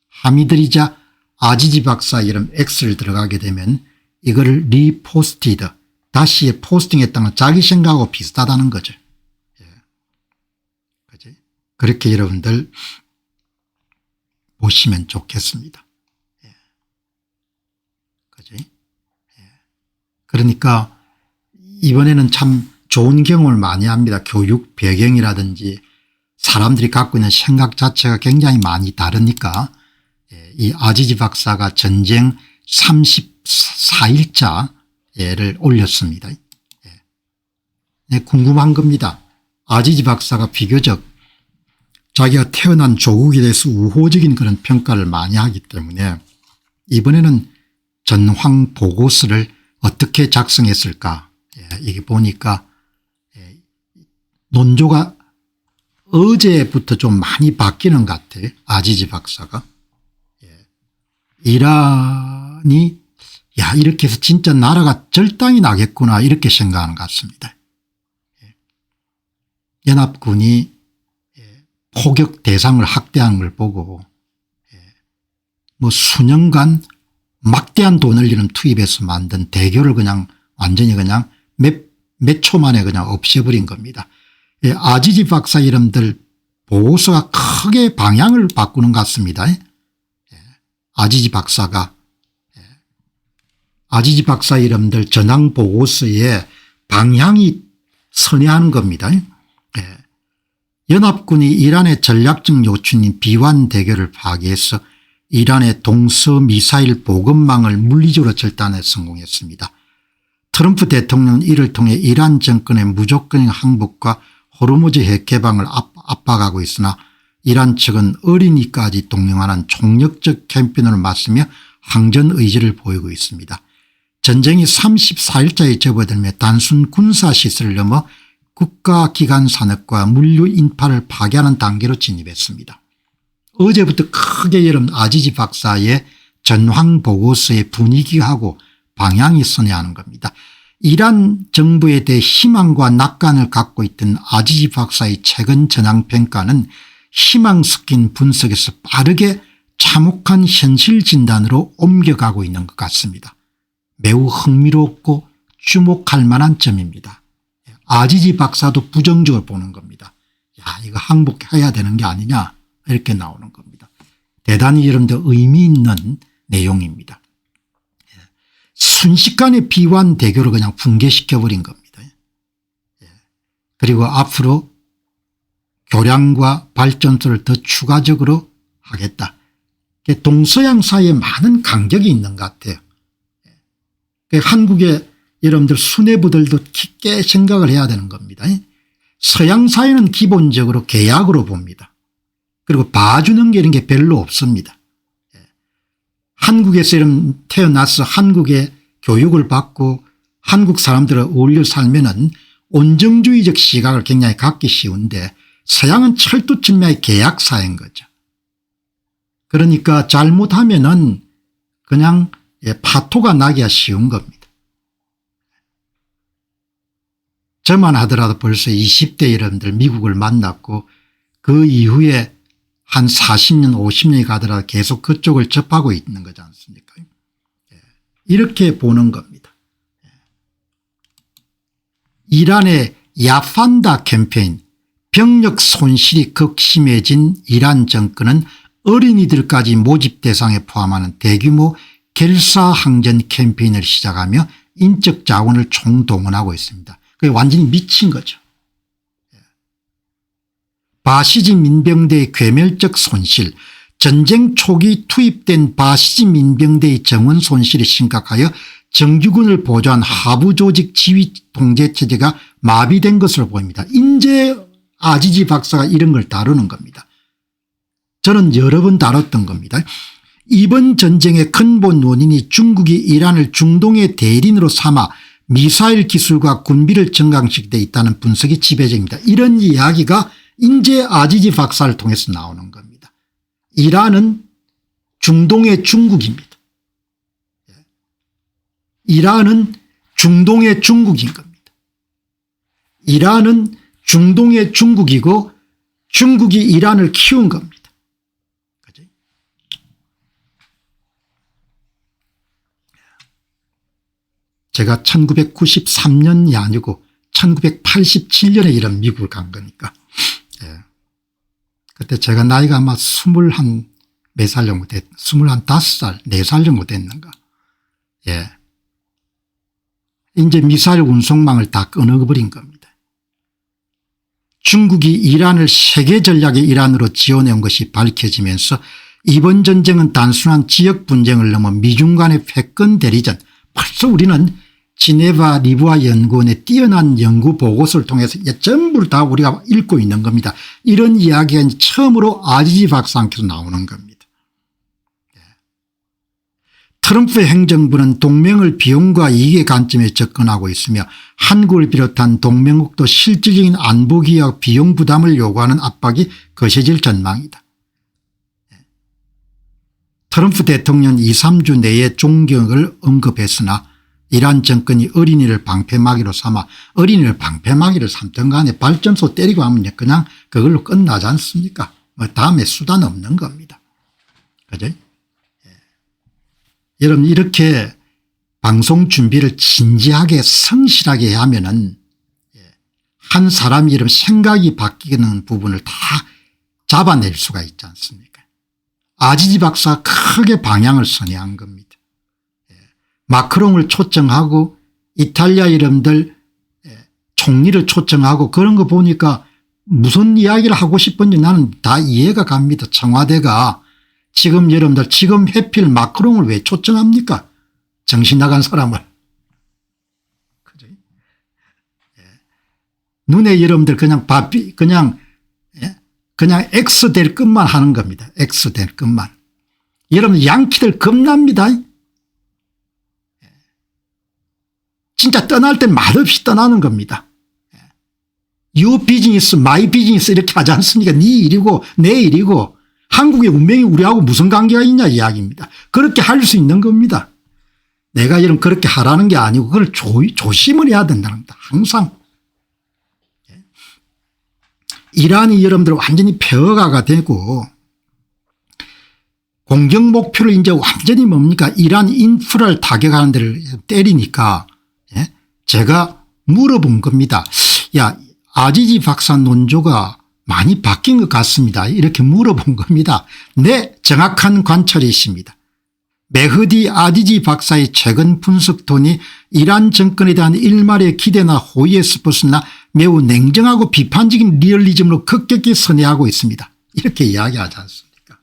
하미드 리자 아지지 박사 이름 X를 들어가게 되면 이거를 리포스티드 다시 포스팅했다는 자기 생각하고 비슷하다는 거죠. 그치? 그렇게 여러분들 보시면 좋겠습니다. 그치? 그러니까 이번에는 참 좋은 경험을 많이 합니다. 교육 배경이라든지 사람들이 갖고 있는 생각 자체가 굉장히 많이 다르니까 이 아지지 박사가 전쟁 34일자를 올렸습니다. 궁금한 겁니다. 아지지 박사가 비교적 자기가 태어난 조국에 대해서 우호적인 그런 평가를 많이 하기 때문에 이번에는 전황 보고서를 어떻게 작성했을까. 이게 보니까 논조가 어제부터 좀 많이 바뀌는 것 같아요. 아지지 박사가. 이란이 이렇게 해서 진짜 나라가 절단이 나겠구나 이렇게 생각하는 것 같습니다. 연합군이 포격 대상을 확대한 걸 보고 뭐 수년간 막대한 돈을 이런 투입해서 만든 대교를 그냥 완전히 그냥 몇 초 만에 그냥 없애버린 겁니다. 아지지 박사 이름들 보고서가 크게 방향을 바꾸는 것 같습니다. 아지지 박사가 아지지 박사 이름들 전황 보고서에 방향이 선회하는 겁니다. 연합군이 이란의 전략적 요충인 비완 대교를 파괴해서 이란의 동서미사일 보급망을 물리적으로 절단에 성공했습니다. 트럼프 대통령은 이를 통해 이란 정권의 무조건적 항복과 호르무즈 핵 개방을 압박하고 있으나 이란 측은 어린이까지 동용하는 총력적 캠페인을 맞서며 항전 의지를 보이고 있습니다. 전쟁이 34일자에 접어들며 단순 군사시설을 넘어 국가기관 산업과 물류 인파를 파괴하는 단계로 진입했습니다. 어제부터 크게 여름 아지지 박사의 전황 보고서의 분위기하고 방향이 선회하는 겁니다. 이란 정부에 대해 희망과 낙관을 갖고 있던 아지지 박사의 최근 전황평가는 희망 섞인 분석에서 빠르게 참혹한 현실 진단으로 옮겨가고 있는 것 같습니다. 매우 흥미롭고 주목할 만한 점입니다. 아지지 박사도 부정적으로 보는 겁니다. 이거 항복해야 되는 게 아니냐 이렇게 나오는 겁니다. 대단히 여러분들 의미 있는 내용입니다. 순식간에 비완 대교를 그냥 붕괴시켜버린 겁니다. 그리고 앞으로 교량과 발전소를 더 추가적으로 하겠다. 동서양 사이에 많은 간격이 있는 것 같아요. 한국의 여러분들 수뇌부들도 깊게 생각을 해야 되는 겁니다. 서양 사회는 기본적으로 계약으로 봅니다. 그리고 봐주는 게 이런 게 별로 없습니다. 한국에서 이런 태어나서 한국의 교육을 받고 한국 사람들과 어울려 살면은 온정주의적 시각을 굉장히 갖기 쉬운데 서양은 철두철미의 계약사인 거죠. 그러니까 잘못하면은 그냥 파토가 나기가 쉬운 겁니다. 저만 하더라도 벌써 20대 여러분들 미국을 만났고 그 이후에 한 40년 50년이 가더라도 계속 그쪽을 접하고 있는 거지 않습니까? 이렇게 보는 겁니다. 이란의 야판다 캠페인 병력 손실이 극심해진 이란 정권은 어린이들까지 모집 대상에 포함하는 대규모 결사항전 캠페인을 시작하며 인적 자원을 총동원하고 있습니다. 그게 완전히 미친 거죠. 바시지 민병대의 괴멸적 손실, 전쟁 초기 투입된 바시지 민병대의 정원 손실이 심각하여 정규군을 보조한 하부 조직 지휘 통제 체제가 마비된 것으로 보입니다. 인제 아지지 박사가 이런 걸 다루는 겁니다. 저는 여러 번 다뤘던 겁니다. 이번 전쟁의 근본 원인이 중국이 이란을 중동의 대린으로 삼아 미사일 기술과 군비를 증강시키고 있다는 분석이 지배적입니다. 이런 이야기가 인제 아지지 박사를 통해서 나오는 겁니다. 이란은 중동의 중국입니다. 이란은 중동의 중국인 겁니다. 이란은 중동의 중국이고 중국이 이란을 키운 겁니다. 그죠? 제가 1993년이 아니고 1987년에 이런 미국을 간 거니까. 예. 그때 제가 나이가 아마 21 몇 살 정도 됐, 25살, 4살 정도 됐는가. 예. 이제 미사일 운송망을 다 끊어버린 겁니다. 중국이 이란을 세계 전략의 일환으로 지원해 온 것이 밝혀지면서 이번 전쟁은 단순한 지역 분쟁을 넘어 미중 간의 패권 대리전, 벌써 우리는 지네바 리부아 연구원의 뛰어난 연구 보고서를 통해서 전부 다 우리가 읽고 있는 겁니다. 이런 이야기가 처음으로 아지지 박사한테서 나오는 겁니다. 트럼프 행정부는 동맹을 비용과 이익의 관점에 접근하고 있으며 한국을 비롯한 동맹국도 실질적인 안보기와 비용 부담을 요구하는 압박이 거세질 전망이다. 트럼프 대통령 2, 3주 내에 종격을 언급했으나 이란 정권이 어린이를 방패막이로 삼아 어린이를 방패막이를 삼든 간에 발전소 때리고 하면 그냥 그걸로 끝나지 않습니까? 뭐 다음에 수단 없는 겁니다. 그죠? 여러분 이렇게 방송 준비를 진지하게 성실하게 하면은 한 사람이 이런 생각이 바뀌는 부분을 다 잡아낼 수가 있지 않습니까? 아지지 박사가 크게 방향을 선회한 겁니다. 마크롱을 초청하고 이탈리아 이름들 총리를 초청하고 그런 거 보니까 무슨 이야기를 하고 싶은지 나는 다 이해가 갑니다. 청와대가 지금 여러분들 지금 해필 마크롱을 왜 초청합니까? 정신 나간 사람을. 그죠? 눈에 여러분들 그냥 그냥 X 될 것만 하는 겁니다. X 될 것만. 여러분 양키들 겁납니다. 진짜 떠날 땐 맛없이 떠나는 겁니다. You business, my business 이렇게 하지 않습니까? 네 일이고 내 일이고 한국의 운명이 우리하고 무슨 관계가 있냐 이야기입니다. 그렇게 할 수 있는 겁니다. 내가 여러분 그렇게 하라는 게 아니고 그걸 조심을 해야 된다는 겁니다. 항상. 이란이 여러분들 완전히 폐허가 되고 공격 목표를 이제 완전히 뭡니까? 이란 인프라를 타격하는 데를 때리니까 제가 물어본 겁니다. 야, 아지지 박사 논조가 많이 바뀐 것 같습니다. 이렇게 물어본 겁니다. 네, 정확한 관찰이 있습니다. 메흐디 아지지 박사의 최근 분석톤이 이란 정권에 대한 일말의 기대나 호의에 스포츠나 매우 냉정하고 비판적인 리얼리즘으로 급격히 선회하고 있습니다. 이렇게 이야기하지 않습니까?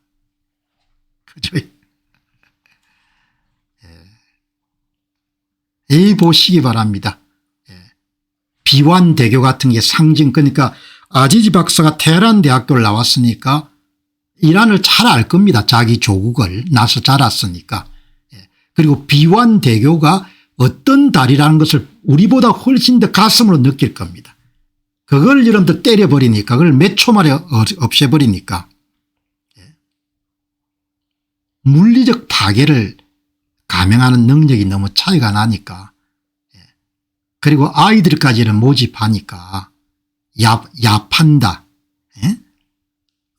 그죠? 이 보시기 바랍니다. 비완대교 같은 게 상징, 그러니까 아지지 박사가 테헤란 대학교를 나왔으니까 이란을 잘 알 겁니다. 자기 조국을 나서 자랐으니까. 그리고 비완대교가 어떤 달이라는 것을 우리보다 훨씬 더 가슴으로 느낄 겁니다. 그걸 여러분들 때려버리니까 그걸 몇 초 만에 없애버리니까 물리적 파괴를 감행하는 능력이 너무 차이가 나니까 그리고 아이들까지는 모집하니까 야판다.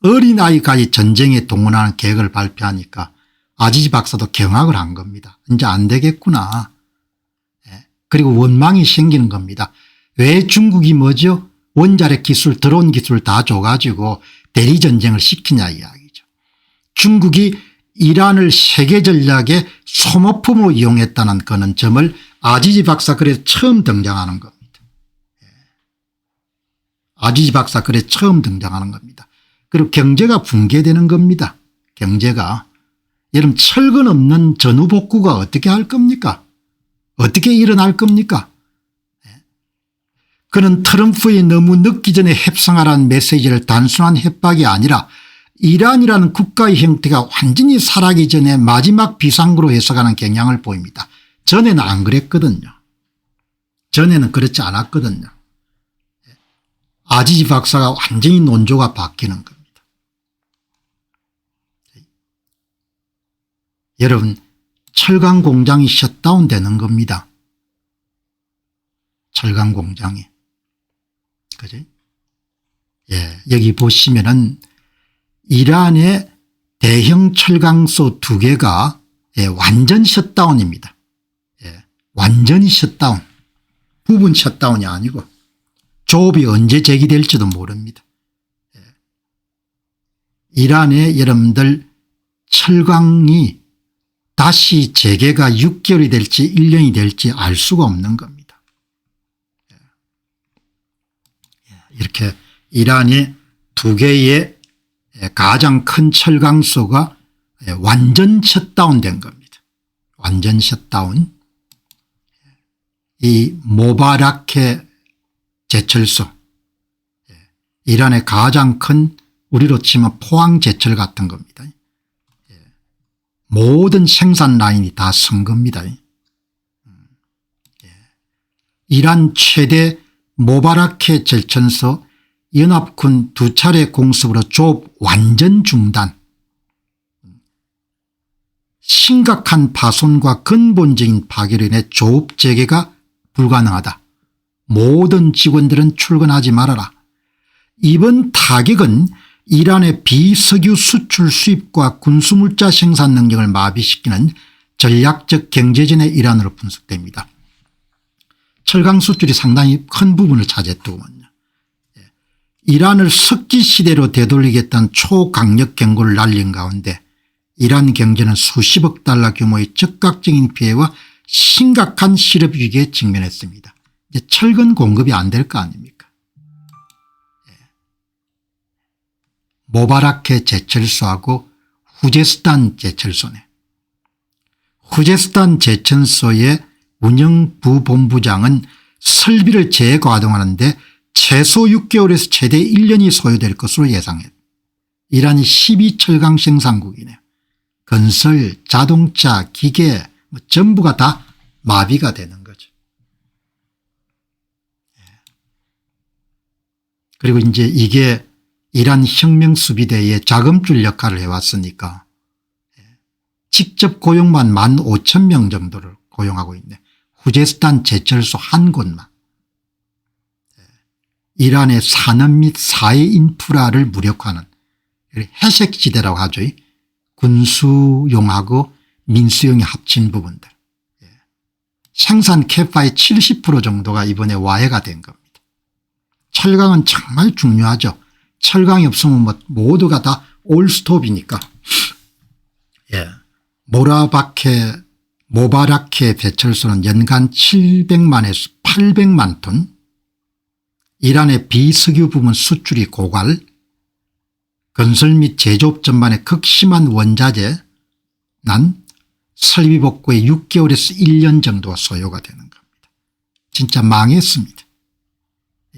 어린아이까지 전쟁에 동원하는 계획을 발표하니까 아지지 박사도 경악을 한 겁니다. 이제 안 되겠구나. 그리고 원망이 생기는 겁니다. 왜 중국이 뭐죠? 원자력 기술 드론 기술 다 줘가지고 대리전쟁을 시키냐 이야기죠. 중국이 이란을 세계 전략의 소모품으로 이용했다는 그런 점을 아지지 박사 글에 처음 등장하는 겁니다. 아지지 박사 글에 처음 등장하는 겁니다. 그리고 경제가 붕괴되는 겁니다. 경제가. 여러분 철근 없는 전후복구가 어떻게 할 겁니까? 어떻게 일어날 겁니까? 그는 트럼프의 너무 늦기 전에 협상하라는 메시지를 단순한 협박이 아니라 이란이라는 국가의 형태가 완전히 살아기 전에 마지막 비상구로 해석하는 경향을 보입니다. 전에는 안 그랬거든요. 전에는 그렇지 않았거든요. 아지지 박사가 완전히 논조가 바뀌는 겁니다. 여러분 철강 공장이 셧다운 되는 겁니다. 철강 공장이. 그지? 예, 여기 보시면은 이란의 대형 철강소 2개가 예, 완전 셧다운입니다. 예, 완전히 셧다운. 부분 셧다운이 아니고 조업이 언제 재개될지도 모릅니다. 예. 이란의 여러분들 철강이 다시 재개가 6개월이 될지 1년이 될지 알 수가 없는 겁니다. 이렇게 이란의 2개의 가장 큰 철강소가 완전 셧다운 된 겁니다. 완전 셧다운. 이 모바라케 제철소, 이란의 가장 큰 우리로 치면 포항 제철 같은 겁니다. 모든 생산 라인이 다 선 겁니다. 이란 최대 모바라케 제철소 연합군 2차례 공습으로 조업 완전 중단. 심각한 파손과 근본적인 파괴로 인해 조업 재개가 불가능하다. 모든 직원들은 출근하지 말아라. 이번 타격은 이란의 비석유 수출 수입과 군수물자 생산 능력을 마비시키는 전략적 경제전의 일환으로 분석됩니다. 철강 수출이 상당히 큰 부분을 차지했더군요. 이란을 석기시대로 되돌리겠다는 초강력 경고를 날린 가운데 이란 경제는 수십억 달러 규모의 즉각적인 피해와 심각한 실업 위기에 직면했습니다. 이제 철근 공급이 안 될 거 아닙니까? 모바라케 제철소하고 후제스탄 제철소네. 후제스탄 제철소의 운영부본부장은 설비를 재가동하는데 최소 6개월에서 최대 1년이 소요될 것으로 예상했다. 이란이 12철강 생산국이네요. 건설, 자동차, 기계 전부가 다 마비가 되는 거죠. 그리고 이제 이게 이란 혁명수비대의 자금줄 역할을 해왔으니까 직접 고용만 15,000명 정도를 고용하고 있네. 후제스탄 제철소 한 곳만. 이란의 산업 및 사회 인프라를 무력화하는 해색지대라고 하죠. 군수용하고 민수용이 합친 부분들. 생산 캐파의 70% 정도가 이번에 와해가 된 겁니다. 철강은 정말 중요하죠. 철강이 없으면 뭐 모두가 다 올스톱이니까. 예. 모바라케 제철소는 연간 700만에서 800만 톤, 이란의 비석유 부문 수출이 고갈, 건설 및 제조업 전반에 극심한 원자재 난 설비 복구에 6개월에서 1년 정도가 소요가 되는 겁니다. 진짜 망했습니다.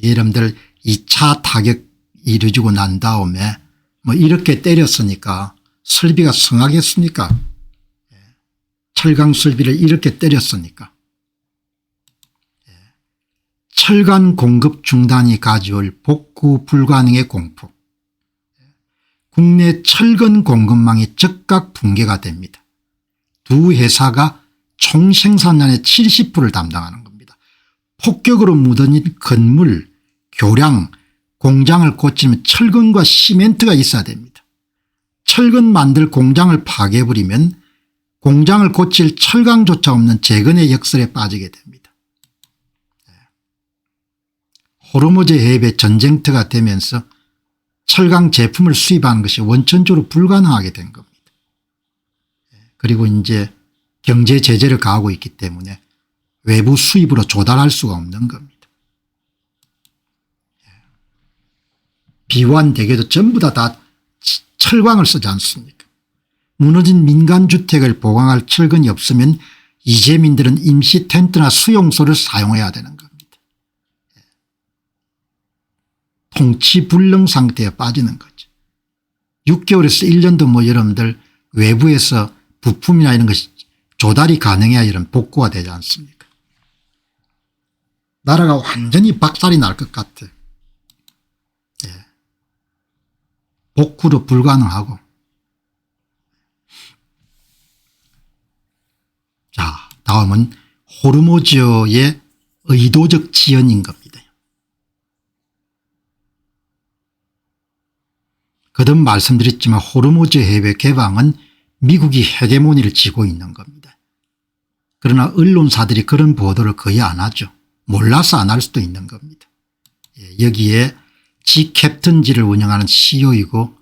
여러분들 2차 타격 이루어지고 난 다음에 뭐 이렇게 때렸으니까 설비가 성하겠습니까? 철강 설비를 이렇게 때렸으니까. 철강 공급 중단이 가져올 복구 불가능의 공포. 국내 철근 공급망이 즉각 붕괴가 됩니다. 두 회사가 총 생산량의 70%를 담당하는 겁니다. 폭격으로 묻어진 건물, 교량, 공장을 고치면 철근과 시멘트가 있어야 됩니다. 철근 만들 공장을 파괴해버리면 공장을 고칠 철강조차 없는 재건의 역설에 빠지게 됩니다. 호르무즈 해협에 전쟁터가 되면서 철강 제품을 수입하는 것이 원천적으로 불가능하게 된 겁니다. 그리고 이제 경제 제재를 가하고 있기 때문에 외부 수입으로 조달할 수가 없는 겁니다. 비완대교도 전부 다 철광을 쓰지 않습니까? 무너진 민간주택을 보강할 철근이 없으면 이재민들은 임시 텐트나 수용소를 사용해야 되는 겁니다. 통치 불능 상태에 빠지는 거죠. 6개월에서 1년도 뭐 여러분들 외부에서 부품이나 이런 것이 조달이 가능해야 이런 복구가 되지 않습니까? 나라가 완전히 박살이 날 것 같아. 예. 복구도 불가능하고. 자, 다음은 호르무즈의 의도적 지연인 겁니다. 거듭 말씀드렸지만 호르무즈 해협 개방은 미국이 헤게모니를 쥐고 있는 겁니다. 그러나 언론사들이 그런 보도를 거의 안 하죠. 몰라서 안 할 수도 있는 겁니다. 여기에 지 캡틴지를 운영하는 CEO이고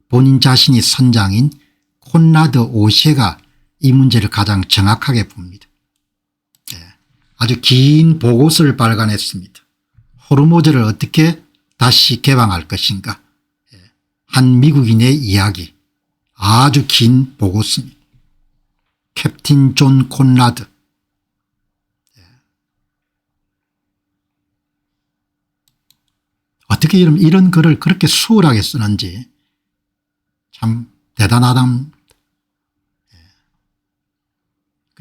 본인 자신이 선장인 콘라드 오셰가 이 문제를 가장 정확하게 봅니다. 아주 긴 보고서를 발간했습니다. 호르무즈를 어떻게 다시 개방할 것인가. 한 미국인의 이야기, 아주 긴 보고서입니다. 캡틴 존 콘라드. 어떻게 이런 글을 그렇게 수월하게 쓰는지 참 대단하답니다.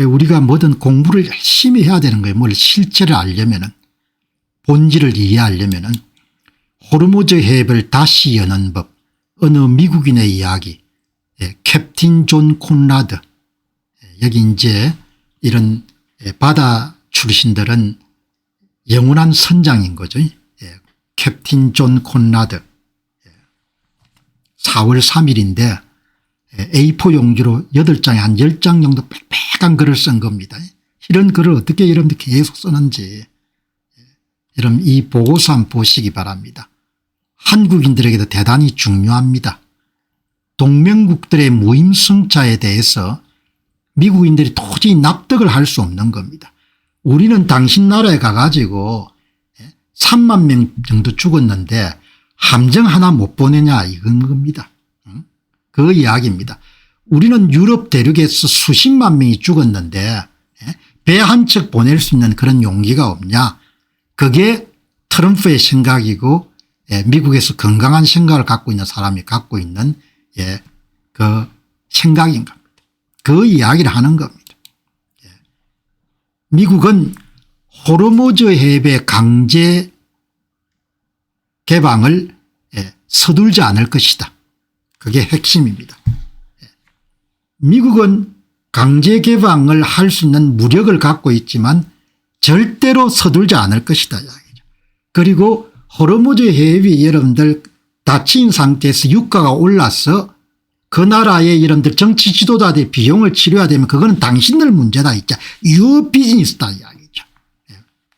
우리가 뭐든 공부를 열심히 해야 되는 거예요. 뭘 실체를 알려면은, 본질을 이해하려면은. 호르무즈 해협을 다시 여는 법, 어느 미국인의 이야기, 캡틴 존 콘라드. 여기 이제 이런 바다 출신들은 영원한 선장인 거죠. 캡틴 존 콘라드. 4월 3일인데 A4 용지로 8장에 한 10장 정도 빽빽한 글을 쓴 겁니다. 이런 글을 어떻게 여러분들 계속 쓰는지 여러분 이 보고서 한번 보시기 바랍니다. 한국인들에게도 대단히 중요합니다. 동맹국들의 무임승차에 대해서 미국인들이 도저히 납득을 할 수 없는 겁니다. 우리는 당신 나라에 가가지고 3만 명 정도 죽었는데 함정 하나 못 보내냐 이건 겁니다. 그 이야기입니다. 우리는 유럽 대륙에서 수십만 명이 죽었는데 배 한 척 보낼 수 있는 그런 용기가 없냐. 그게 트럼프의 생각이고 미국에서 건강한 생각을 갖고 있는 사람이 갖고 있는 그 생각인 겁니다. 그 이야기를 하는 겁니다. 미국은 호르무즈 해협의 강제 개방을 서둘지 않을 것이다. 그게 핵심입니다. 미국은 강제 개방을 할 수 있는 무력을 갖고 있지만 절대로 서둘지 않을 것이다. 그리고 호르무즈 해협이 여러분들 닫힌 상태에서 유가가 올라서 그 나라의 여러분들 정치 지도자들이 비용을 치료해야 되면 그거는 당신들 문제다. 있자. 유 비즈니스다 이야기죠.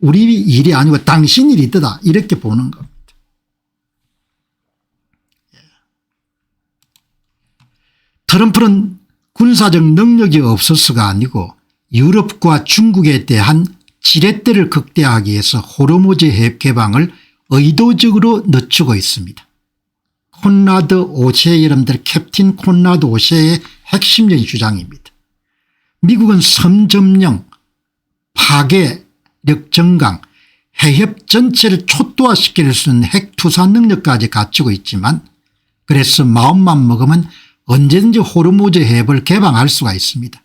우리 일이 아니고 당신 일이다. 이렇게 보는 겁니다. 트럼프는 군사적 능력이 없어서가 아니고 유럽과 중국에 대한 지렛대를 극대화하기 위해서 호르무즈 해협 개방을 의도적으로 늦추고 있습니다. 콘라드 오셰 여러분들 캡틴 콘라드 오셰의 핵심적인 주장입니다. 미국은 섬 점령, 파괴력 증강, 해협 전체를 초토화시킬 수 있는 핵 투사 능력까지 갖추고 있지만 그래서 마음만 먹으면 언제든지 호르무즈 해협을 개방할 수가 있습니다.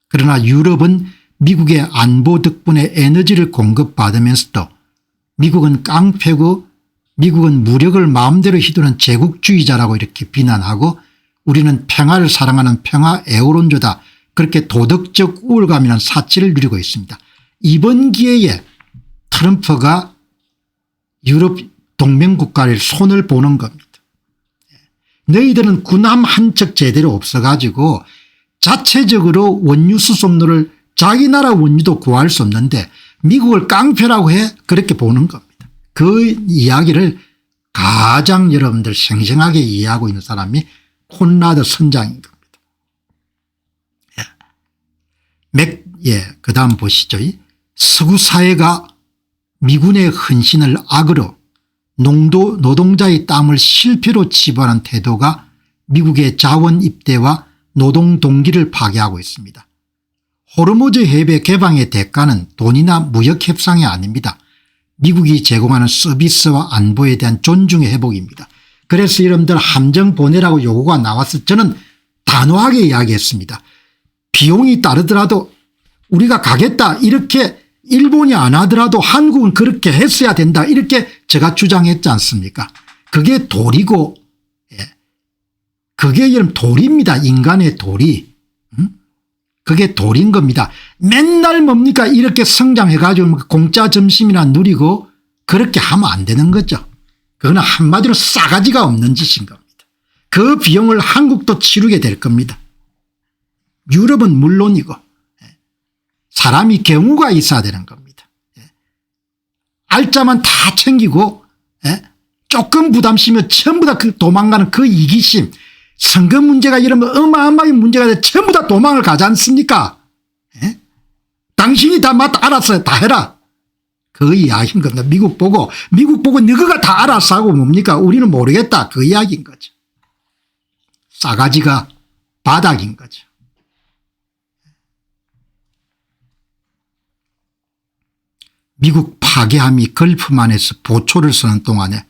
그러나 유럽은 미국의 안보 덕분에 에너지를 공급받으면서도 미국은 깡패고 미국은 무력을 마음대로 휘두르는 제국주의자라고 이렇게 비난하고 우리는 평화를 사랑하는 평화 애호론조다. 그렇게 도덕적 우월감이라는 사치를 누리고 있습니다. 이번 기회에 트럼프가 유럽 동맹국가를 손을 보는 겁니다. 너희들은 군함 한 척 제대로 없어가지고 자체적으로 원유 수송로를 자기 나라 원유도 구할 수 없는데 미국을 깡패라고 해? 그렇게 보는 겁니다. 그 이야기를 가장 여러분들 생생하게 이해하고 있는 사람이 콘라드 선장인 겁니다. 그 다음 보시죠. 서구 사회가 미군의 헌신을 악으로 노동자의 땀을 실패로 치부하는 태도가 미국의 자원 입대와 노동 동기를 파괴하고 있습니다. 호르무즈 해협의 개방의 대가는 돈이나 무역 협상이 아닙니다. 미국이 제공하는 서비스와 안보에 대한 존중의 회복입니다. 그래서 여러분들 함정 보내라고 요구가 나와서 저는 단호하게 이야기했습니다. 비용이 따르더라도 우리가 가겠다 이렇게 일본이 안 하더라도 한국은 그렇게 했어야 된다 이렇게 제가 주장했지 않습니까? 그게 도리고 그게 여러분 도리입니다. 인간의 도리. 그게 도리인 겁니다. 맨날 뭡니까 이렇게 성장해가지고 공짜 점심이나 누리고 그렇게 하면 안 되는 거죠. 그거는 한마디로 싸가지가 없는 짓인 겁니다. 그 비용을 한국도 치르게 될 겁니다. 유럽은 물론이고 사람이 경우가 있어야 되는 겁니다. 알짜만 다 챙기고 조금 부담시면 전부 다 그 도망가는 그 이기심 선거 문제가 이러면 어마어마하게 문제가 돼 전부 다 도망을 가지 않습니까? 당신이 다 맞다 알았어요. 다 해라. 그 이야기인 겁니다. 미국 보고 너희가 다 알아서 하고 뭡니까 우리는 모르겠다 그 이야기인 거죠. 싸가지가 바닥인 거죠. 미국 파괴함이 걸프만에서 보초를 서는 동안에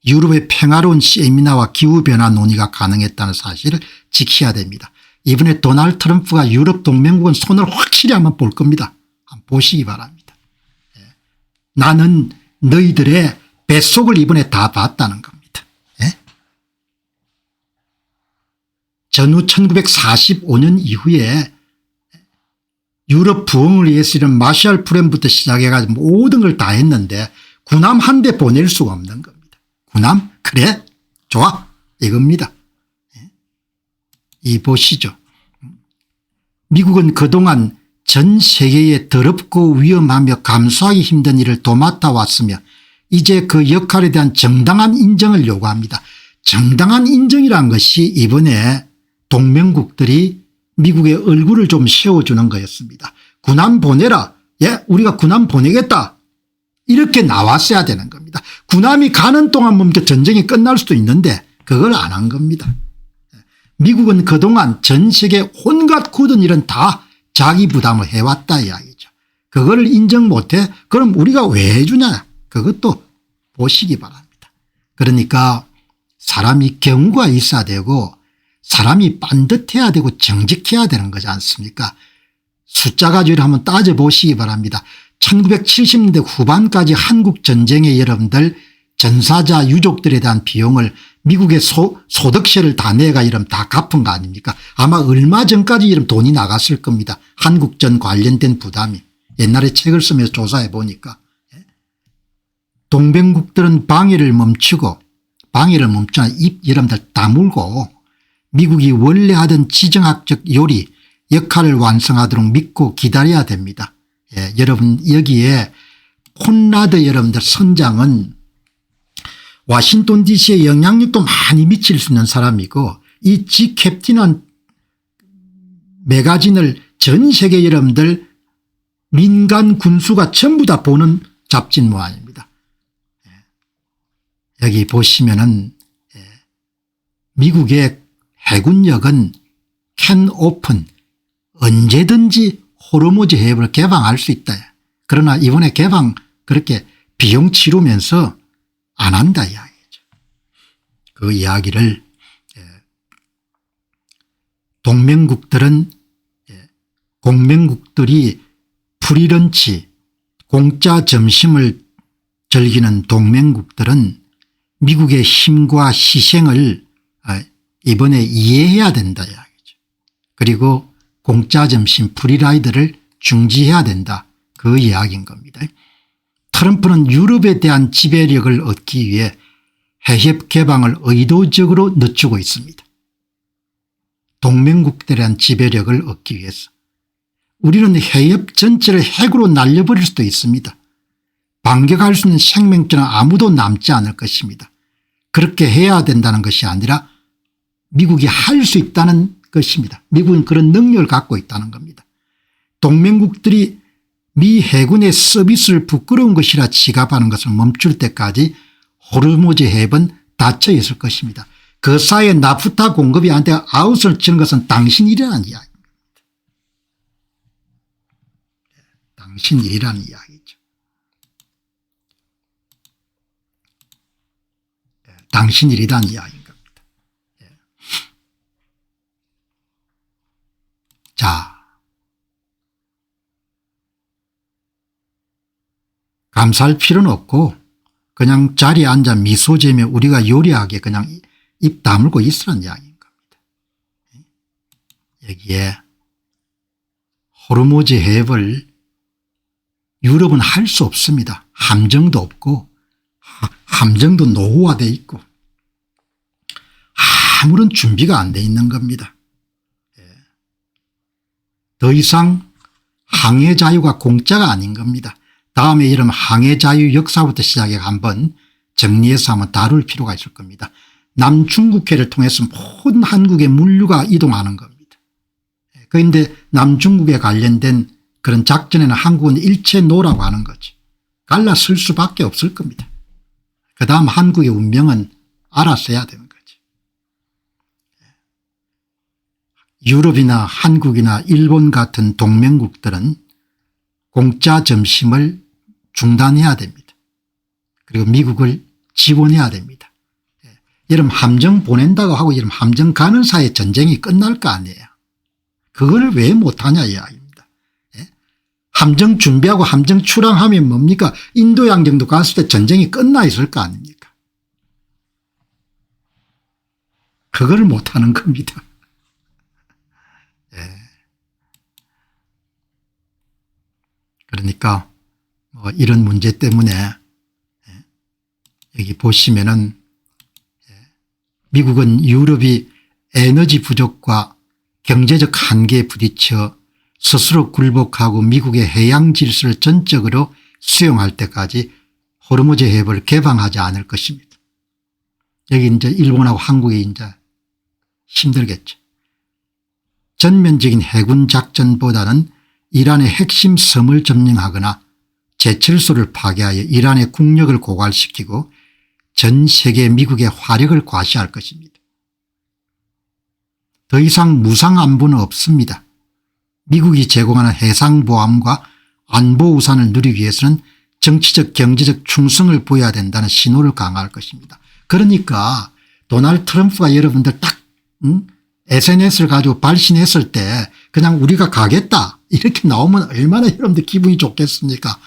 유럽의 평화로운 세미나와 기후변화 논의가 가능했다는 사실을 지켜야 됩니다. 이번에 도널드 트럼프가 유럽 동맹국은 손을 확실히 한번 볼 겁니다. 한번 보시기 바랍니다. 나는 너희들의 뱃속을 이번에 다 봤다는 겁니다. 전후 1945년 이후에 유럽 부흥을 위해서 이런 마샬 플랜부터 시작해가지고 모든 걸 다 했는데 군함 한 대 보낼 수가 없는 겁니다. 군함? 그래? 좋아. 이겁니다. 이 보시죠. 미국은 그동안 전 세계에 더럽고 위험하며 감수하기 힘든 일을 도맡아 왔으며 이제 그 역할에 대한 정당한 인정을 요구합니다. 정당한 인정이란 것이 이번에 동맹국들이 미국의 얼굴을 좀 세워주는 거였습니다. 군함 보내라. 우리가 군함 보내겠다. 이렇게 나왔어야 되는 겁니다. 군함이 가는 동안 뭡니까 전쟁이 끝날 수도 있는데 그걸 안 한 겁니다. 미국은 그동안 전 세계 온갖 굳은 일은 다 자기 부담을 해왔다 이야기죠. 그걸 인정 못해? 그럼 우리가 왜 해주냐? 그것도 보시기 바랍니다. 그러니까 사람이 경우가 있어야 되고 사람이 반듯해야 되고 정직해야 되는 거지 않습니까? 숫자 가지고 한번 따져보시기 바랍니다. 1970년대 후반까지 한국 전쟁에 여러분들 전사자 유족들에 대한 비용을 미국의 소득세를 다 내가 이러면 다 갚은 거 아닙니까? 아마 얼마 전까지 이러면 돈이 나갔을 겁니다. 한국전 관련된 부담이. 옛날에 책을 쓰면서 조사해 보니까. 동맹국들은 방해를 멈추고 입 여러분들 다물고 미국이 원래 하던 지정학적 요리 역할을 완성하도록 믿고 기다려야 됩니다. 여러분 여기에 콘라드 여러분들 선장은 와싱턴 DC에 영향력도 많이 미칠 수 있는 사람이고 이 지 캡틴한 매거진을 전 세계 여러분들 민간 군수가 전부 다 보는 잡진 모양입니다. 여기 보시면은 미국의 해군력은 캔 오픈 언제든지 호르무즈 해협을 개방할 수 있다. 그러나 이번에 개방 그렇게 비용 치르면서 안 한다 이야기죠. 그 이야기를 동맹국들이 프리런치 공짜 점심을 즐기는 동맹국들은 미국의 힘과 희생을 이번에 이해해야 된다 이야기죠. 그리고 공짜 점심 프리라이드를 중지해야 된다. 그 이야기인 겁니다. 트럼프는 유럽에 대한 지배력을 얻기 위해 해협 개방을 의도적으로 늦추고 있습니다. 동맹국들에 대한 지배력을 얻기 위해서. 우리는 해협 전체를 핵으로 날려버릴 수도 있습니다. 반격할 수 있는 생명체는 아무도 남지 않을 것입니다. 그렇게 해야 된다는 것이 아니라 미국이 할 수 있다는 것입니다. 미국은 그런 능력을 갖고 있다는 겁니다. 동맹국들이 미 해군의 서비스를 부끄러운 것이라 지갑하는 것을 멈출 때까지 호르무즈 해협은 닫혀 있을 것입니다. 그 사이에 나프타 공급이 안 돼 아웃을 치는 것은 당신 일이라는 이야기입니다. 당신 일이라는 이야기죠. 당신 일이라는 이야기인 겁니다. 자, 감사할 필요는 없고 그냥 자리에 앉아 미소 지으며 우리가 요리하게 그냥 입 다물고 있으라는 이야기인 겁니다. 여기에 호르무즈 해협을 유럽은 할 수 없습니다. 함정도 없고 함정도 노후화되어 있고 아무런 준비가 안 돼 있는 겁니다. 더 이상 항해 자유가 공짜가 아닌 겁니다. 다음에 이런 항해 자유 역사부터 시작해 한번 정리해서 한번 다룰 필요가 있을 겁니다. 남중국해를 통해서 모든 한국의 물류가 이동하는 겁니다. 그런데 남중국에 관련된 그런 작전에는 한국은 일체 노라고 하는 거죠. 갈라설 수밖에 없을 겁니다. 그다음 한국의 운명은 알아서 해야 되는 거죠. 유럽이나 한국이나 일본 같은 동맹국들은 공짜 점심을 중단해야 됩니다. 그리고 미국을 지원해야 됩니다. 여러분 함정 보낸다고 하고 여러분 함정 가는 사이에 전쟁이 끝날 거 아니에요. 그걸 왜 못하냐 이야기입니다. 함정 준비하고 함정 출항하면 뭡니까? 인도양정도 갔을 때 전쟁이 끝나 있을 거 아닙니까? 그걸 못하는 겁니다. 그러니까 뭐 이런 문제 때문에 여기 보시면은 미국은 유럽이 에너지 부족과 경제적 한계에 부딪혀 스스로 굴복하고 미국의 해양 질서를 전적으로 수용할 때까지 호르무즈 해협을 개방하지 않을 것입니다. 여기 이제 일본하고 한국이 이제 힘들겠죠. 전면적인 해군 작전보다는 이란의 핵심 섬을 점령하거나 제철소를 파괴하여 이란의 국력을 고갈시키고 전 세계 미국의 화력을 과시할 것입니다. 더 이상 무상안보는 없습니다. 미국이 제공하는 해상보함과 안보우산을 누리기 위해서는 정치적 경제적 충성을 보여야 된다는 신호를 강화할 것입니다. 그러니까 도널드 트럼프가 여러분들 딱 SNS를 가지고 발신했을 때 그냥 우리가 가겠다 이렇게 나오면 얼마나 여러분들 기분이 좋겠습니까?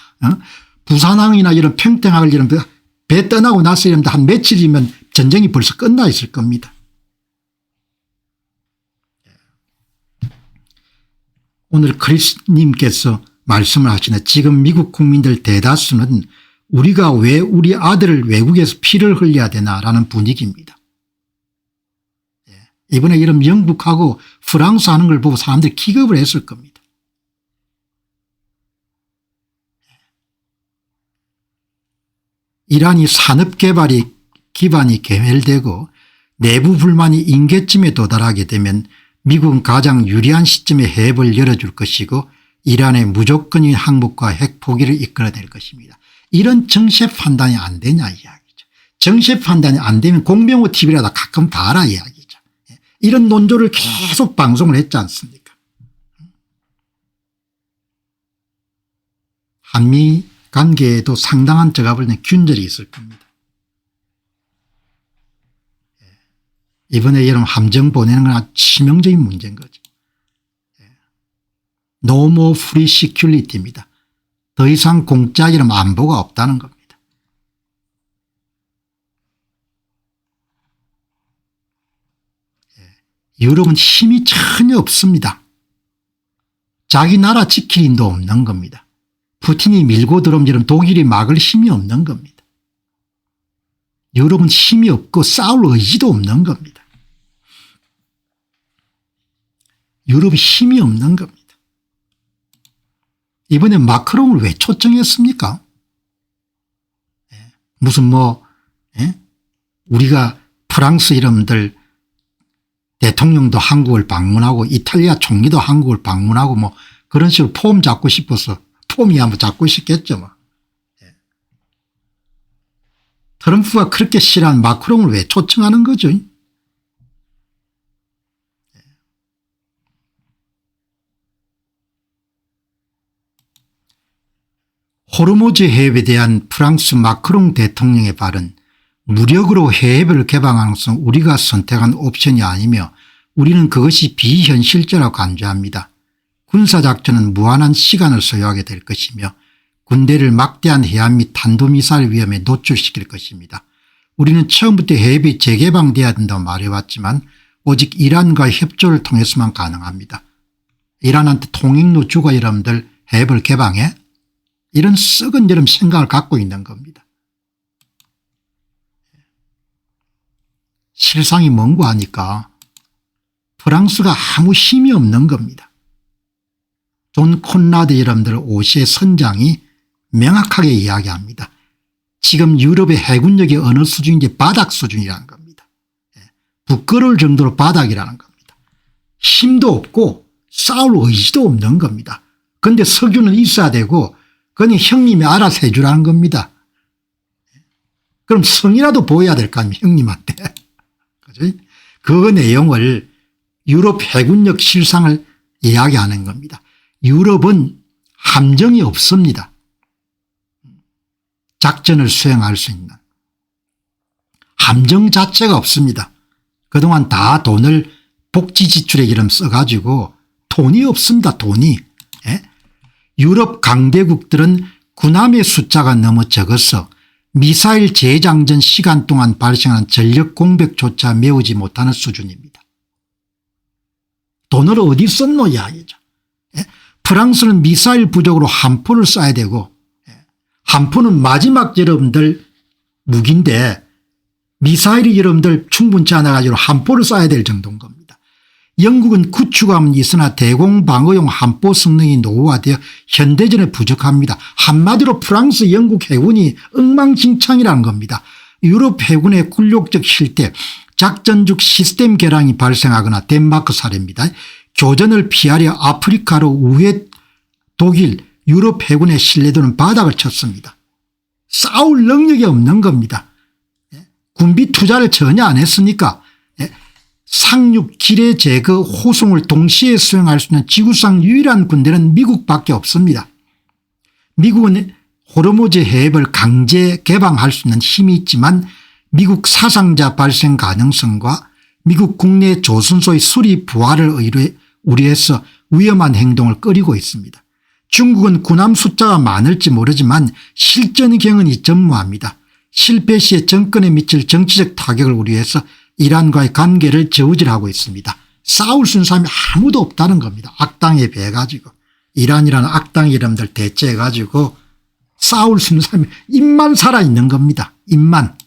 부산항이나 이런 평택항을 여러분들 배 떠나고 나서 여러분들 한 며칠이면 전쟁이 벌써 끝나 있을 겁니다. 오늘 크리스님께서 말씀을 하시네. 지금 미국 국민들 대다수는 우리가 왜 우리 아들을 외국에서 피를 흘려야 되나라는 분위기입니다. 이번에 이런 영국하고 프랑스 하는 걸 보고 사람들이 기겁을 했을 겁니다. 이란이 산업개발이 기반이 괴멸되고 내부 불만이 임계점에 도달하게 되면 미국은 가장 유리한 시점에 해협을 열어줄 것이고 이란의 무조건적인 항복과 핵 포기를 이끌어낼 것입니다. 이런 정세 판단이 안 되냐 이야기죠. 정세 판단이 안 되면 공병호 TV라도 가끔 봐라 이야기죠. 이런 논조를 계속 방송을 했지 않습니까? 한미 관계에도 상당한 저갑을 낸 균열이 있을 겁니다. 이번에 여러분 함정 보내는 건 아주 치명적인 문제인 거죠. No more free security입니다. 더 이상 공짜 이런 안보가 없다는 겁니다. 유럽은 힘이 전혀 없습니다. 자기 나라 지킬 힘도 없는 겁니다. 푸틴이 밀고 들어오면 독일이 막을 힘이 없는 겁니다. 유럽은 힘이 없고 싸울 의지도 없는 겁니다. 유럽이 힘이 없는 겁니다. 이번에 마크롱을 왜 초청했습니까? 무슨 우리가 프랑스 이름들 대통령도 한국을 방문하고 이탈리아 총리도 한국을 방문하고 그런 식으로 폼 잡고 싶어서 폼이 한번 잡고 싶겠죠. 뭐. 트럼프가 그렇게 싫어하는 마크롱을 왜 초청하는 거죠? 호르무즈 해협에 대한 프랑스 마크롱 대통령의 발언, 무력으로 해협을 개방하는 것은 우리가 선택한 옵션이 아니며 우리는 그것이 비현실적이라고 간주합니다. 군사작전은 무한한 시간을 소요하게 될 것이며 군대를 막대한 해안 및 탄도미사일 위험에 노출시킬 것입니다. 우리는 처음부터 해협이 재개방돼야 된다고 말해왔지만 오직 이란과의 협조를 통해서만 가능합니다. 이란한테 통행로 주고 여러분들 해협을 개방해? 이런 썩은 여름 생각을 갖고 있는 겁니다. 실상이 뭔고 하니까 프랑스가 아무 힘이 없는 겁니다. 존 콘라드 여러분들 오시의 선장이 명확하게 이야기합니다. 지금 유럽의 해군력이 어느 수준인지 바닥 수준이라는 겁니다. 부끄러울 정도로 바닥이라는 겁니다. 힘도 없고 싸울 의지도 없는 겁니다. 그런데 석유는 있어야 되고 그건 형님이 알아서 해 주라는 겁니다. 그럼 성이라도 보여야 될 거 아닙니까 형님한테. 그죠? 그 내용을 유럽 해군력 실상을 이야기하는 겁니다. 유럽은 함정이 없습니다. 작전을 수행할 수 있는 함정 자체가 없습니다. 그동안 다 돈을 복지 지출에 이름 써가지고 돈이 없습니다. 돈이. 예? 유럽 강대국들은 군함의 숫자가 너무 적어서 미사일 재장전 시간 동안 발생하는 전력 공백조차 메우지 못하는 수준입니다. 돈을 어디 썼노 이야기죠. 예? 프랑스는 미사일 부족으로 함포를 쏴야 되고 함포는 마지막 여러분들 무기인데 미사일이 여러분들 충분치 않아 가지고 함포를 쏴야 될 정도인 겁니다. 영국은 구축함은 있으나 대공방어용 함포 성능이 노후화되어 현대전에 부족합니다. 한마디로 프랑스 영국 해군이 엉망진창이라는 겁니다. 유럽 해군의 굴욕적 실태, 작전 중 시스템 결항이 발생하거나 덴마크 사례입니다. 교전을 피하려 아프리카로 우회 독일 유럽 해군의 신뢰도는 바닥을 쳤습니다. 싸울 능력이 없는 겁니다. 군비 투자를 전혀 안 했으니까 상륙 기뢰 제거 호송을 동시에 수행할 수 있는 지구상 유일한 군대는 미국밖에 없습니다. 미국은 호르무즈 해협을 강제 개방할 수 있는 힘이 있지만 미국 사상자 발생 가능성과 미국 국내 조선소의 수리 부활을 우려해서 위험한 행동을 꺼리고 있습니다. 중국은 군함 숫자가 많을지 모르지만 실전 경은이 전무합니다. 실패 시에 정권에 미칠 정치적 타격을 우려해서 이란과의 관계를 저울질하고 있습니다. 싸울 수 있는 사람이 아무도 없다는 겁니다. 악당에 비해 가지고 이란이라는 악당 이름들 대체해 가지고 싸울 수 있는 사람이 입만 살아있는 겁니다. 입만.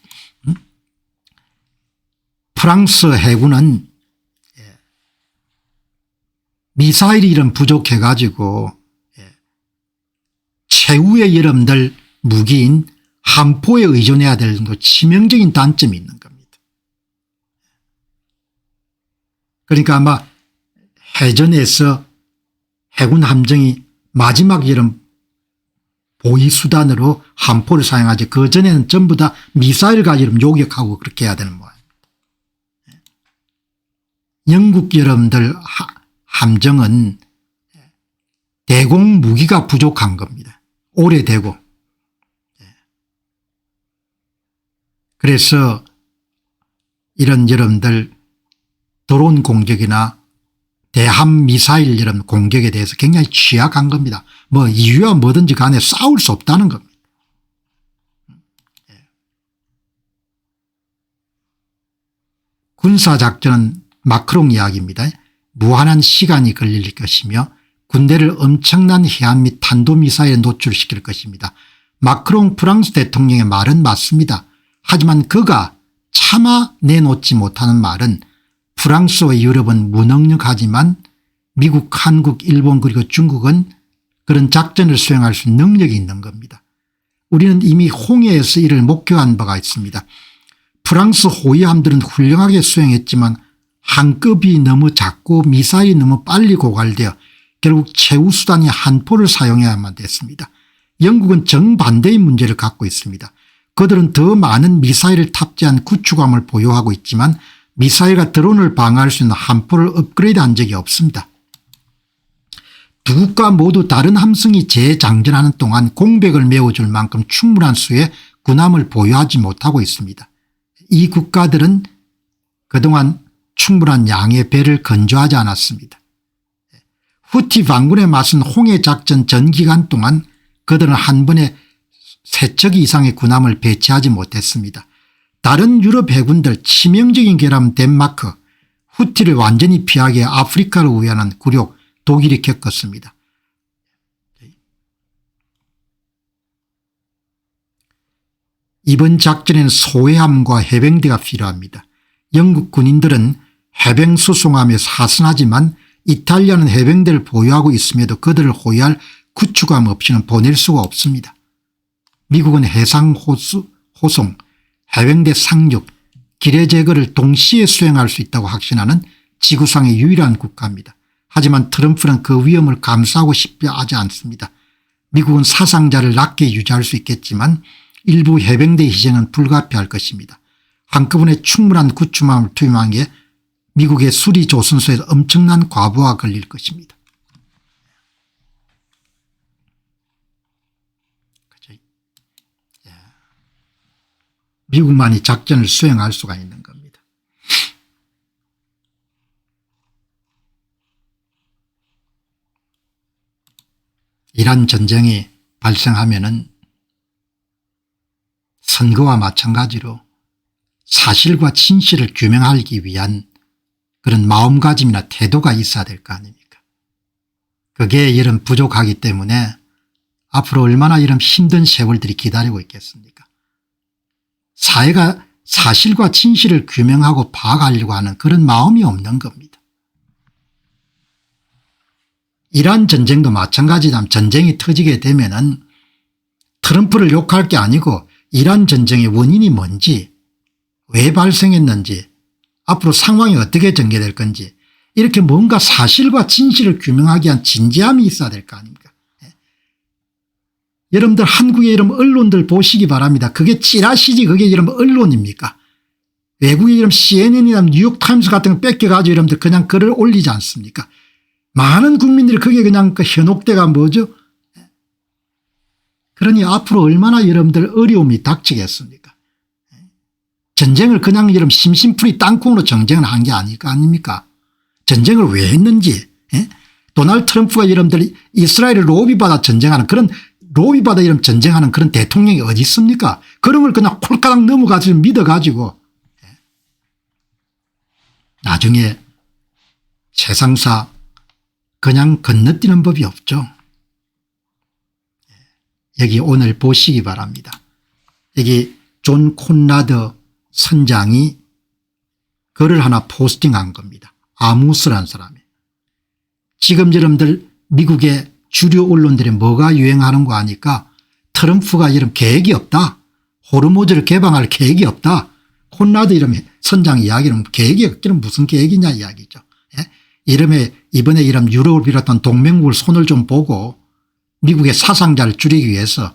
프랑스 해군은 미사일이 이런 부족해 가지고 최후의 여러분들 무기인 함포에 의존해야 되는 거 치명적인 단점이 있는 겁니다. 그러니까 아마 해전에서 해군 함정이 마지막 이런 보위수단으로 함포를 사용하지 그전에는 전부 다 미사일 가지고 요격하고 그렇게 해야 되는 모양입니다. 영국 여러분들 함정은 대공 무기가 부족한 겁니다. 오래되고. 그래서 이런 여러분들 드론 공격이나 대함 미사일 이런 공격에 대해서 굉장히 취약한 겁니다. 뭐 이유야 뭐든지 간에 싸울 수 없다는 겁니다. 군사작전은 마크롱 이야기입니다. 무한한 시간이 걸릴 것이며 군대를 엄청난 해안 및 탄도미사일에 노출시킬 것입니다. 마크롱 프랑스 대통령의 말은 맞습니다. 하지만 그가 차마 내놓지 못하는 말은 프랑스와 유럽은 무능력하지만 미국, 한국, 일본 그리고 중국은 그런 작전을 수행할 수 있는 능력이 있는 겁니다. 우리는 이미 홍해에서 이를 목격한 바가 있습니다. 프랑스 호위함들은 훌륭하게 수행했지만 항급이 너무 작고 미사일이 너무 빨리 고갈되어 결국 최우수단이 한포를 사용해야만 됐습니다. 영국은 정반대의 문제를 갖고 있습니다. 그들은 더 많은 미사일을 탑재한 구축함을 보유하고 있지만 미사일과 드론을 방어할 수 있는 한포를 업그레이드한 적이 없습니다. 두 국가 모두 다른 함성이 재장전하는 동안 공백을 메워줄 만큼 충분한 수의 군함을 보유하지 못하고 있습니다. 이 국가들은 그동안 충분한 양의 배를 건조하지 않았습니다. 후티 반군에 맞선 홍해작전 전 기간 동안 그들은 한 번에 3척 이상의 군함을 배치하지 못했습니다. 다른 유럽 해군들 치명적인 결함 덴마크, 후티를 완전히 피하게 아프리카를 우회하는 굴욕 독일이 겪었습니다. 이번 작전에는 소해함과 해병대가 필요합니다. 영국 군인들은 해병 수송함에 사선하지만 이탈리아는 해병대를 보유하고 있음에도 그들을 호위할 구축함 없이는 보낼 수가 없습니다. 미국은 해상 호송, 해병대 상륙, 기뢰 제거를 동시에 수행할 수 있다고 확신하는 지구상의 유일한 국가입니다. 하지만 트럼프는 그 위험을 감수하고 싶지 하지 않습니다. 미국은 사상자를 낮게 유지할 수 있겠지만 일부 해병대 희생은 불가피할 것입니다. 한꺼번에 충분한 구축함을 투입한 게 미국의 수리 조선소에서 엄청난 과부하가 걸릴 것입니다. 미국만이 작전을 수행할 수가 있는 겁니다. 이란 전쟁이 발생하면은 선거와 마찬가지로 사실과 진실을 규명하기 위한 그런 마음가짐이나 태도가 있어야 될 거 아닙니까? 그게 이런 부족하기 때문에 앞으로 얼마나 이런 힘든 세월들이 기다리고 있겠습니까? 사회가 사실과 진실을 규명하고 파악하려고 하는 그런 마음이 없는 겁니다. 이란 전쟁도 마찬가지다. 전쟁이 터지게 되면은 트럼프를 욕할 게 아니고 이란 전쟁의 원인이 뭔지, 왜 발생했는지, 앞으로 상황이 어떻게 전개될 건지 이렇게 뭔가 사실과 진실을 규명하기 위한 진지함이 있어야 될 거 아닙니까? 여러분들 한국의 이런 언론들 보시기 바랍니다. 그게 찌라시지 그게 이런 언론입니까? 외국의 이런 CNN이나 뉴욕타임스 같은 거 뺏겨가지고 여러분들 그냥 글을 올리지 않습니까? 많은 국민들이 그게 그냥 그 현혹대가 뭐죠? 그러니 앞으로 얼마나 여러분들 어려움이 닥치겠습니까? 전쟁을 그냥 여러분 심심풀이 땅콩으로 전쟁을 한 게 아닙니까? 전쟁을 왜 했는지, 도널드 트럼프가 여러분들 이스라엘을 로비받아 전쟁하는 그런 로비받아 이런 전쟁하는 그런 대통령이 어디 있습니까? 그런 걸 그냥 콜까닥 넘어가지고 믿어가지고 나중에 세상사 그냥 건너뛰는 법이 없죠. 여기 오늘 보시기 바랍니다. 여기 존 콘라드 선장이 글을 하나 포스팅한 겁니다. 아무스라는 사람이. 지금 여러분들 미국의 주류 언론들이 뭐가 유행하는 거 아니까 트럼프가 이런 계획이 없다. 호르무즈를 개방할 계획이 없다. 콘라드 이름 선장 이야기는 계획이 없기는 무슨 계획이냐 이야기죠. 예? 이번에 이런 유럽을 비롯한 동맹국을 손을 좀 보고 미국의 사상자를 줄이기 위해서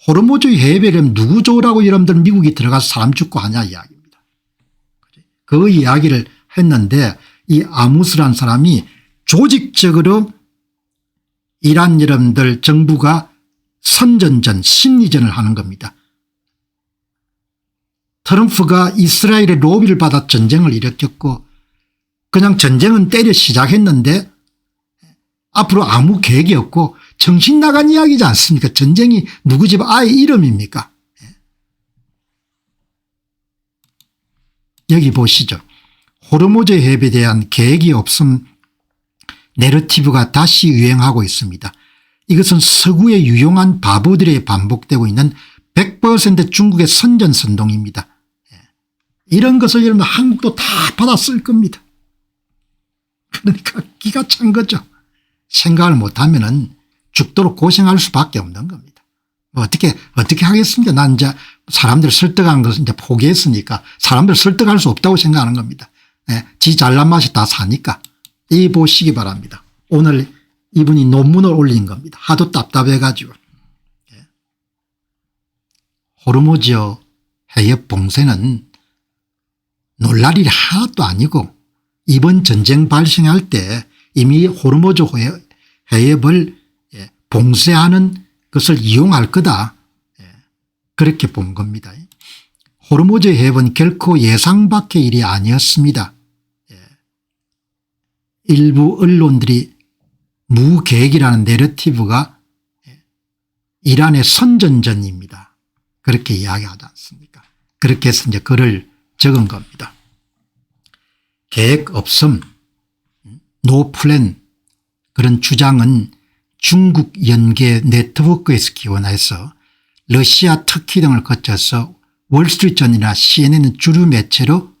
호르무즈 해협에 누구 좋으라고 여러분들 미국이 들어가서 사람 죽고 하냐 이야기입니다. 그 이야기를 했는데 이 아무스라는 사람이 조직적으로 이란 여러분들 정부가 선전전 심리전을 하는 겁니다. 트럼프가 이스라엘의 로비를 받아 전쟁을 일으켰고 그냥 전쟁은 때려 시작했는데 앞으로 아무 계획이 없고 정신 나간 이야기지 않습니까? 전쟁이 누구 집 아이 이름입니까? 여기 보시죠. 호르무즈 해협에 대한 계획이 없음 내러티브가 다시 유행하고 있습니다. 이것은 서구의 유용한 바보들에 반복되고 있는 100% 중국의 선전선동입니다. 이런 것을 여러분 한국도 다 받아 쓸 겁니다. 그러니까 기가 찬 거죠. 생각을 못하면은 죽도록 고생할 수밖에 없는 겁니다. 뭐 어떻게 하겠습니까? 난 이제 사람들 설득하는 것을 이제 포기했으니까 사람들 설득할 수 없다고 생각하는 겁니다. 지 잘난 맛이 다 사니까. 이 보시기 바랍니다. 오늘 이분이 논문을 올린 겁니다. 하도 답답해 가지고. 호르무즈 해협 봉쇄는 놀랄 일이 하나도 아니고 이번 전쟁 발생할 때 이미 호르무즈 해협을 봉쇄하는 것을 이용할 거다, 그렇게 본 겁니다. 호르무즈 해협은 결코 예상 밖의 일이 아니었습니다. 일부 언론들이 무계획이라는 내러티브가 이란의 선전전입니다, 그렇게 이야기하지 않습니까? 그렇게 해서 이제 글을 적은 겁니다. 계획 없음, 노 플랜, 그런 주장은 중국 연계 네트워크에서 기원해서 러시아 터키 등을 거쳐서 월스트리트전이나 CNN은 주류 매체로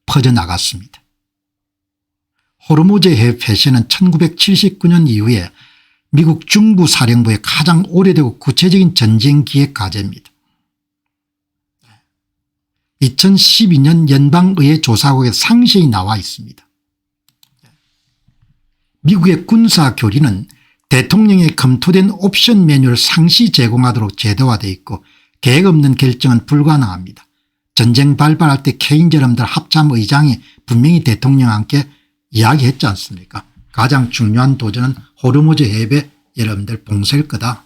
퍼져나갔습니다. 호르무즈 해협 폐쇄는 1979년 이후에 미국 중부 사령부의 가장 오래되고 구체적인 전쟁 기획 과제입니다. 2012년 연방의회 조사국에 상세히 나와 있습니다. 미국의 군사 교리는 대통령의 검토된 옵션 메뉴를 상시 제공하도록 제도화되어 있고 계획 없는 결정은 불가능합니다. 전쟁 발발할 때 케인즈 여러분들 합참 의장이 분명히 대통령과 함께 이야기했지 않습니까? 가장 중요한 도전은 호르무즈 해협의 여러분들 봉쇄일 거다.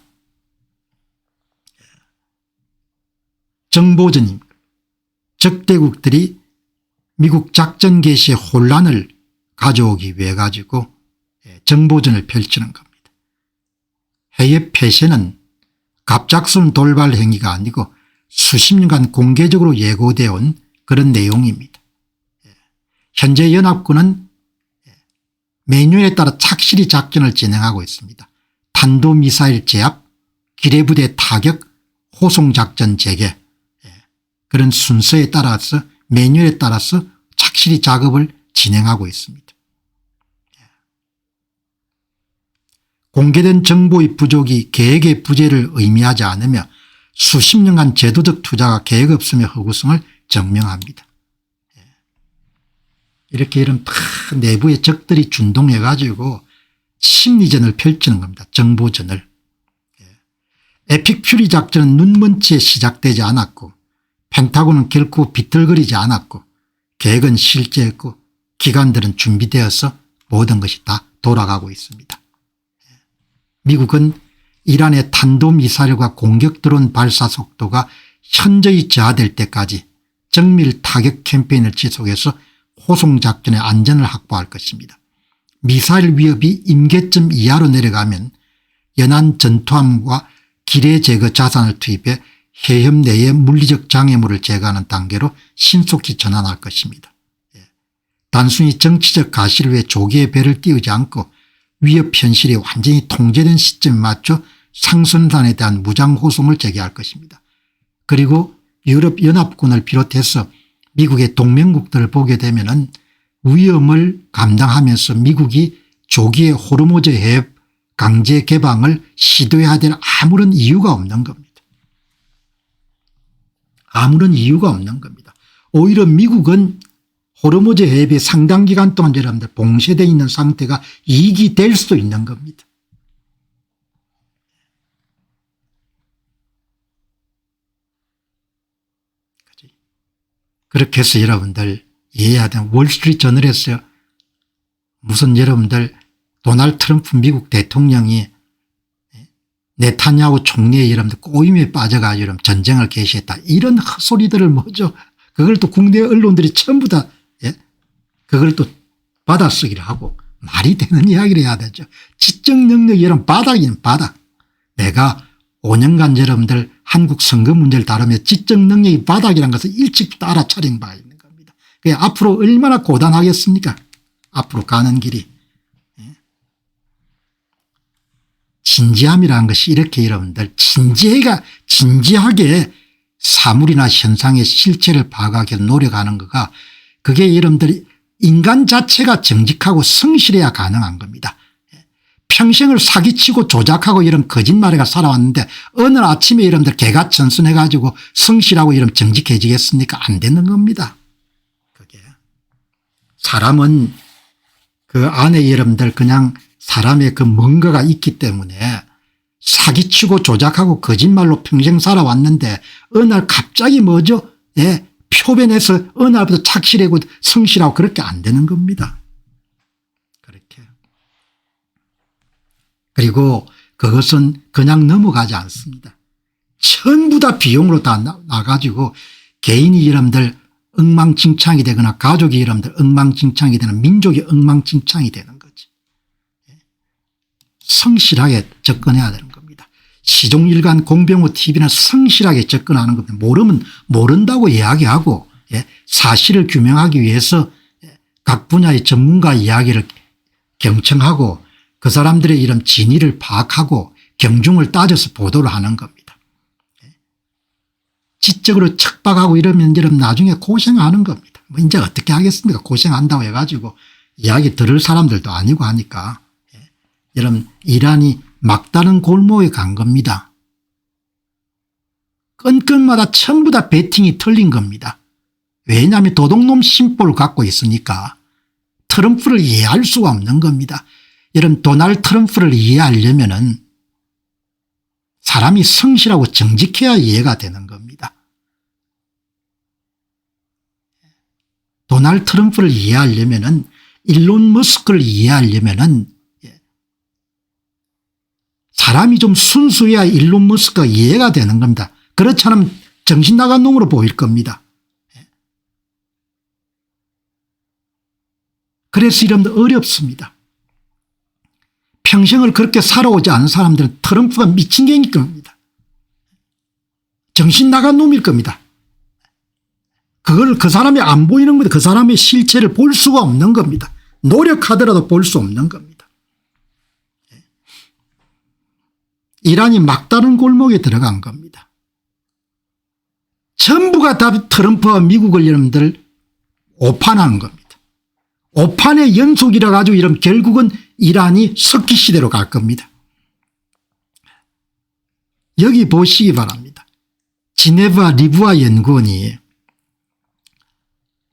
정보전입니다. 적대국들이 미국 작전 개시에 혼란을 가져오기 위해 가지고 정보전을 펼치는 겁니다. 해협 폐쇄는 갑작스러운 돌발 행위가 아니고 수십 년간 공개적으로 예고되어 온 그런 내용입니다. 현재 연합군은 매뉴얼에 따라 착실히 작전을 진행하고 있습니다. 탄도미사일 제압, 기뢰부대 타격, 호송작전 재개, 그런 순서에 따라서 매뉴얼에 따라서 착실히 작업을 진행하고 있습니다. 공개된 정보의 부족이 계획의 부재를 의미하지 않으며 수십 년간 제도적 투자가 계획 없음의 허구성을 증명합니다. 이렇게 이런 내부의 적들이 준동해 가지고 심리전을 펼치는 겁니다. 정보전을. 에픽 퓨리 작전은 눈먼 채 시작되지 않았고 펜타곤은 결코 비틀거리지 않았고 계획은 실제였고 기관들은 준비되어서 모든 것이 다 돌아가고 있습니다. 미국은 이란의 탄도미사일과 공격 드론 발사 속도가 현저히 저하될 때까지 정밀 타격 캠페인을 지속해서 호송작전의 안전을 확보할 것입니다. 미사일 위협이 임계점 이하로 내려가면 연안 전투함과 기뢰 제거 자산을 투입해 해협 내의 물리적 장애물을 제거하는 단계로 신속히 전환할 것입니다. 단순히 정치적 가시를 위해 조기에 배를 띄우지 않고 위협 현실이 완전히 통제된 시점에 맞춰 상선단에 대한 무장 호송을 재개할 것입니다. 그리고 유럽연합군을 비롯해서 미국의 동맹국들을 보게 되면은 위험을 감당하면서 미국이 조기에 호르무즈 해협 강제 개방을 시도해야 될 아무런 이유가 없는 겁니다. 아무런 이유가 없는 겁니다. 오히려 미국은 호르무즈 해협이 상당 기간 동안 여러분들 봉쇄되어 있는 상태가 이익이 될 수도 있는 겁니다. 그렇게 해서 여러분들 이해해야 되는 월스트리트 저널에서 무슨 여러분들 도널드 트럼프 미국 대통령이 네타냐후 총리의 여러분들 꼬임에 빠져가 여러분 전쟁을 개시했다, 이런 헛소리들을 뭐죠. 그걸 또 국내 언론들이 전부 다 그걸 또 받아쓰기를 하고 말이 되는 이야기를 해야 되죠. 지적 능력이 여러분 바닥이는 바닥. 내가 5년간 여러분들 한국 선거 문제를 다루며 지적 능력이 바닥이라는 것을 일찍부터 알아차린 바가 있는 겁니다. 그게 앞으로 얼마나 고단하겠습니까? 앞으로 가는 길이. 진지함이라는 것이 이렇게 여러분들 진지하게 사물이나 현상의 실체를 파악하기 위해서 노력하는 거가, 그게 여러분들이 인간 자체가 정직하고 성실해야 가능한 겁니다. 평생을 사기치고 조작하고 이런 거짓말에가 살아왔는데 어느 아침에 여러분들 개가천선해 가지고 성실하고 이런 정직해지겠습니까? 안 되는 겁니다. 그게 사람은 그 안에 여러분들 그냥 사람의 그 뭔가가 있기 때문에 사기치고 조작하고 거짓말로 평생 살아왔는데 어느 날 갑자기 뭐죠? 예, 표변에서 어느 날부터 착실하고 성실하고 그렇게 안 되는 겁니다. 그렇게. 그리고 그것은 그냥 넘어가지 않습니다. 전부 다 비용으로 다 나가지고 개인이 여러분들 엉망진창이 되거나 가족이 여러분들 엉망진창이 되는 민족이 엉망진창이 되는 거지. 성실하게 접근해야 되는 겁니다. 시종일관 공병호 TV는 성실하게 접근하는 겁니다. 모르면 모른다고 이야기하고 사실을 규명하기 위해서 각 분야의 전문가 이야기를 경청하고 그 사람들의 이런 진위를 파악하고 경중을 따져서 보도를 하는 겁니다. 지적으로 척박하고 이러면 여러분 나중에 고생하는 겁니다. 뭐 이제 어떻게 하겠습니까? 고생한다고 해가지고 이야기 들을 사람들도 아니고 하니까. 여러분 이란이 막다른 골목에 간 겁니다. 건건마다 전부 다 배팅이 틀린 겁니다. 왜냐하면 도둑놈 심보를 갖고 있으니까 트럼프를 이해할 수가 없는 겁니다. 여러분 도널드 트럼프를 이해하려면은 사람이 성실하고 정직해야 이해가 되는 겁니다. 도널드 트럼프를 이해하려면은 일론 머스크를 이해하려면은 사람이 좀 순수해야 일론 머스크가 이해가 되는 겁니다. 그렇지 않으면 정신 나간 놈으로 보일 겁니다. 그래서 이런 어렵습니다. 평생을 그렇게 살아오지 않은 사람들은 트럼프가 미친 개일 겁니다. 정신 나간 놈일 겁니다. 그걸 그 사람이 안 보이는 겁니다. 그 사람의 실체를 볼 수가 없는 겁니다. 노력하더라도 볼 수 없는 겁니다. 이란이 막다른 골목에 들어간 겁니다. 전부가 다 트럼프와 미국을 여러분들 오판하는 겁니다. 오판의 연속이라 가지고 이런 결국은 이란이 석기 시대로 갈 겁니다. 여기 보시기 바랍니다. 지네바 리부아 연구원이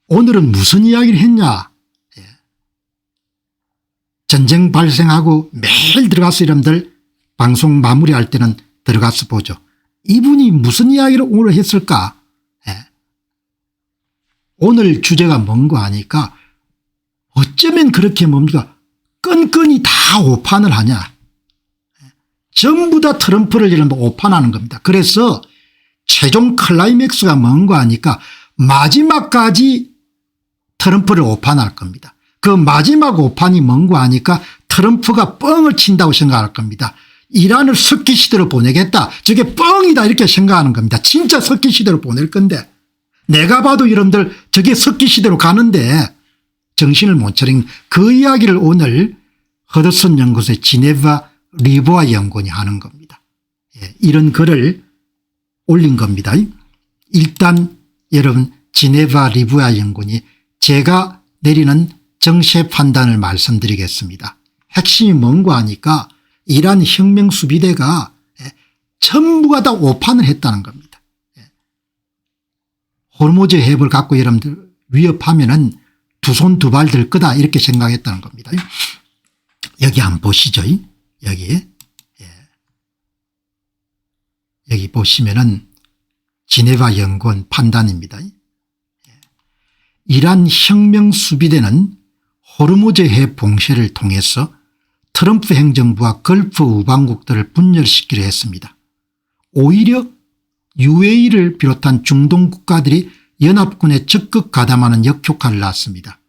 오늘은 무슨 이야기를 했냐. 전쟁 발생하고 매일 들어가서 여러분들 방송 마무리할 때는 들어가서 보죠. 이분이 무슨 이야기를 오늘 했을까. 오늘 주제가 뭔가 하니까 어쩌면 그렇게 뭡니까 끈끈이 다 오판을 하냐. 전부 다 트럼프를 이런 오판하는 겁니다. 그래서 최종 클라이맥스가 뭔가 하니까 마지막까지 트럼프를 오판할 겁니다. 그 마지막 오판이 뭔가 하니까 트럼프가 뻥을 친다고 생각할 겁니다. 이란을 석기 시대로 보내겠다. 저게 뻥이다 이렇게 생각하는 겁니다. 진짜 석기 시대로 보낼 건데 내가 봐도 여러분들 저게 석기 시대로 가는데 정신을 못 차린 그 이야기를 오늘 허드슨 연구소의 지네바 리부아 연구원이 하는 겁니다. 이런 글을 올린 겁니다. 일단 여러분 지네바 리부아 연구원이 제가 내리는 정세 판단을 말씀드리겠습니다. 핵심이 뭔가 하니까 이란 혁명수비대가 전부가 다 오판을 했다는 겁니다. 호르무즈 해협을 갖고 여러분들 위협하면은 두 손 두 발 들 거다 이렇게 생각했다는 겁니다. 여기 한번 보시죠. 여기 보시면은 지네바 연구원 판단입니다. 이란 혁명수비대는 호르무즈 해협 봉쇄를 통해서 트럼프 행정부와 걸프 우방국들을 분열시키려 했습니다. 오히려 UAE를 비롯한 중동 국가들이 연합군에 적극 가담하는 역효과를 낳았습니다.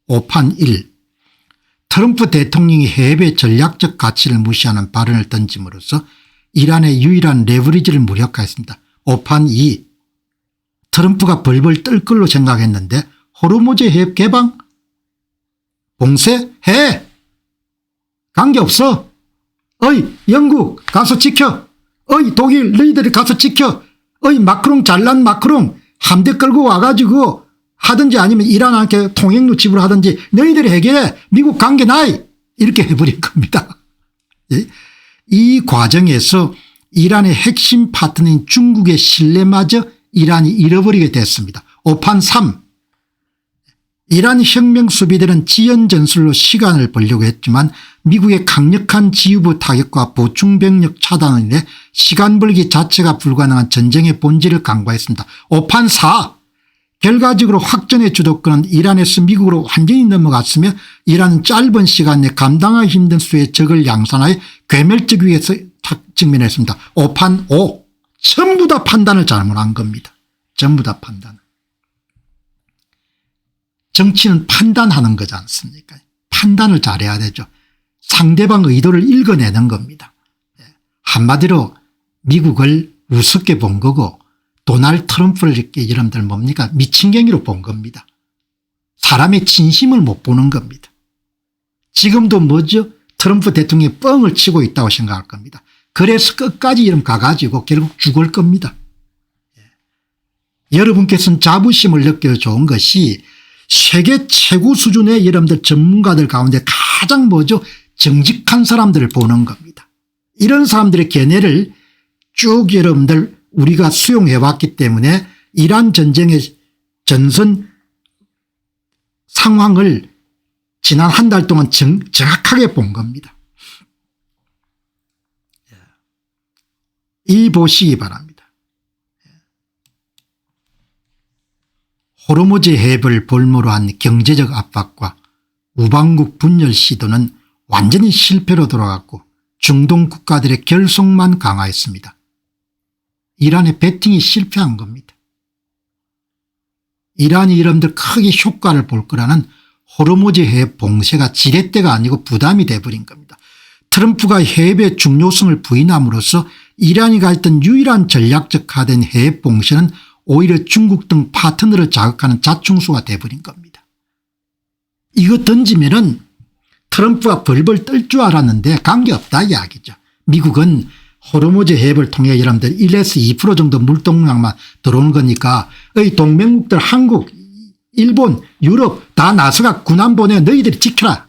5판 1. 트럼프 대통령이 해협의 전략적 가치를 무시하는 발언을 던짐으로써 이란의 유일한 레버리지를 무력화했습니다. 5판 2. 트럼프가 벌벌 떨 걸로 생각했는데 호르무즈 해협 개방 봉쇄해 관계없어. 어이 영국 가서 지켜. 어이 독일 너희들이 가서 지켜. 어이 마크롱 잘난 마크롱 함대 끌고 와가지고 하든지 아니면 이란한테 통행료 지불하든지 너희들이 해결해. 미국 관계 나이 이렇게 해버린 겁니다. 이 과정에서 이란의 핵심 파트너인 중국의 신뢰마저 이란이 잃어버리게 됐습니다. 5판 3. 이란 혁명수비대는 지연전술로 시간을 벌려고 했지만 미국의 강력한 지휘부 타격과 보충병력 차단으로 인해 시간 벌기 자체가 불가능한 전쟁의 본질을 강구했습니다. 5판 4. 결과적으로 확전의 주도권은 이란에서 미국으로 완전히 넘어갔으며 이란은 짧은 시간 내에 감당하기 힘든 수의 적을 양산하여 괴멸적 위기에서 직면했습니다. 5판 5. 전부 다 판단을 잘못한 겁니다. 전부 다 판단. 정치는 판단하는 거지 않습니까? 판단을 잘해야 되죠. 상대방 의도를 읽어내는 겁니다. 한마디로 미국을 우습게 본 거고 도널드 트럼프를 이렇게 여러분들 뭡니까? 미친경기로 본 겁니다. 사람의 진심을 못 보는 겁니다. 지금도 뭐죠? 트럼프 대통령이 뻥을 치고 있다고 생각할 겁니다. 그래서 끝까지 이름 가가지고 결국 죽을 겁니다. 여러분께서는 자부심을 느껴 좋은 것이 세계 최고 수준의 여러분들 전문가들 가운데 가장 뭐죠? 정직한 사람들을 보는 겁니다. 이런 사람들의 견해를 쭉 여러분들 우리가 수용해 왔기 때문에 이란 전쟁의 전선 상황을 지난 한 달 동안 정확하게 본 겁니다. 이 보시기 바랍니다. 호르무즈 해협을 볼모로 한 경제적 압박과 우방국 분열 시도는 완전히 실패로 돌아갔고 중동 국가들의 결속만 강화했습니다. 이란의 배팅이 실패한 겁니다. 이란이 여러분들 크게 효과를 볼 거라는 호르무즈 해협 봉쇄가 지렛대가 아니고 부담이 돼버린 겁니다. 트럼프가 해협의 중요성을 부인함으로써 이란이 가졌던 유일한 전략적 카드인 해협 봉쇄는 오히려 중국 등 파트너를 자극하는 자충수가 돼버린 겁니다. 이거 던지면은 트럼프가 벌벌 떨 줄 알았는데 관계없다 이야기죠. 미국은 호르무즈 해협을 통해 여러분들 1에서 2% 정도 물동량만 들어오는 거니까 동맹국들 한국 일본 유럽 다 나서가 군함 보내 너희들이 지켜라.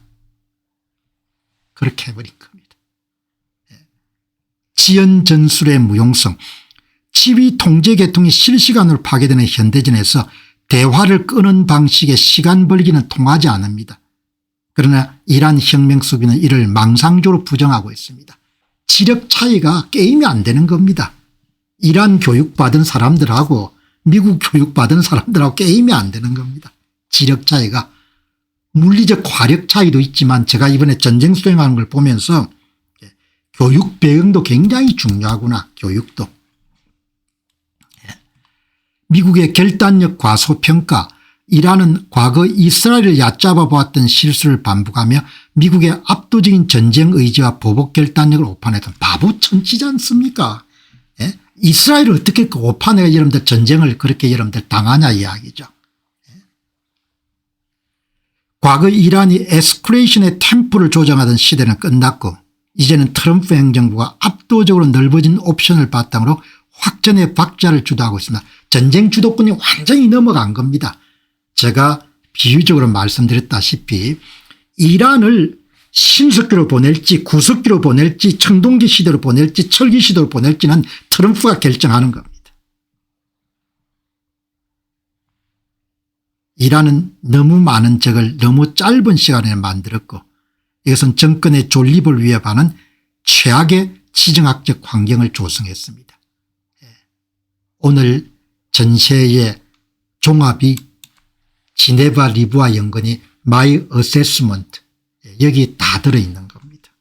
그렇게 해버린 겁니다. 지연 전술의 무용성. 지휘 통제 계통이 실시간으로 파괴되는 현대전에서 대화를 끄는 방식의 시간 벌기는 통하지 않습니다. 그러나 이란 혁명 수비는 이를 망상적으로 부정하고 있습니다. 지력 차이가 게임이 안 되는 겁니다. 이란 교육받은 사람들하고 미국 교육받은 사람들하고 게임이 안 되는 겁니다. 지력 차이가. 물리적 과력 차이도 있지만 제가 이번에 전쟁 수행하는 걸 보면서 교육 배경도 굉장히 중요하구나. 교육도. 미국의 결단력 과소평가. 이란은 과거 이스라엘을 얕잡아 보았던 실수를 반복하며 미국의 압도적인 전쟁 의지와 보복 결단력을 오판했던 바보 천치지 않습니까? 예? 이스라엘을 어떻게 오판해 여러분들 전쟁을 그렇게 여러분들 당하냐 이야기죠. 예? 과거 이란이 에스컬레이션의 템포를 조정하던 시대는 끝났고 이제는 트럼프 행정부가 압도적으로 넓어진 옵션을 바탕으로 확전의 박자를 주도하고 있습니다. 전쟁 주도권이 완전히 넘어간 겁니다. 제가 비유적으로 말씀드렸다시피 이란을 신석기로 보낼지 구석기로 보낼지 청동기 시대로 보낼지 철기 시대로 보낼지는 트럼프가 결정하는 겁니다. 이란은 너무 많은 적을 너무 짧은 시간에 만들었고 이것은 정권의 존립을 위협하는 최악의 지정학적 환경을 조성했습니다. 오늘 전세의 종합이 지네바 리브와 연건이 마이 어세스먼트 여기 다 들어있는 겁니다.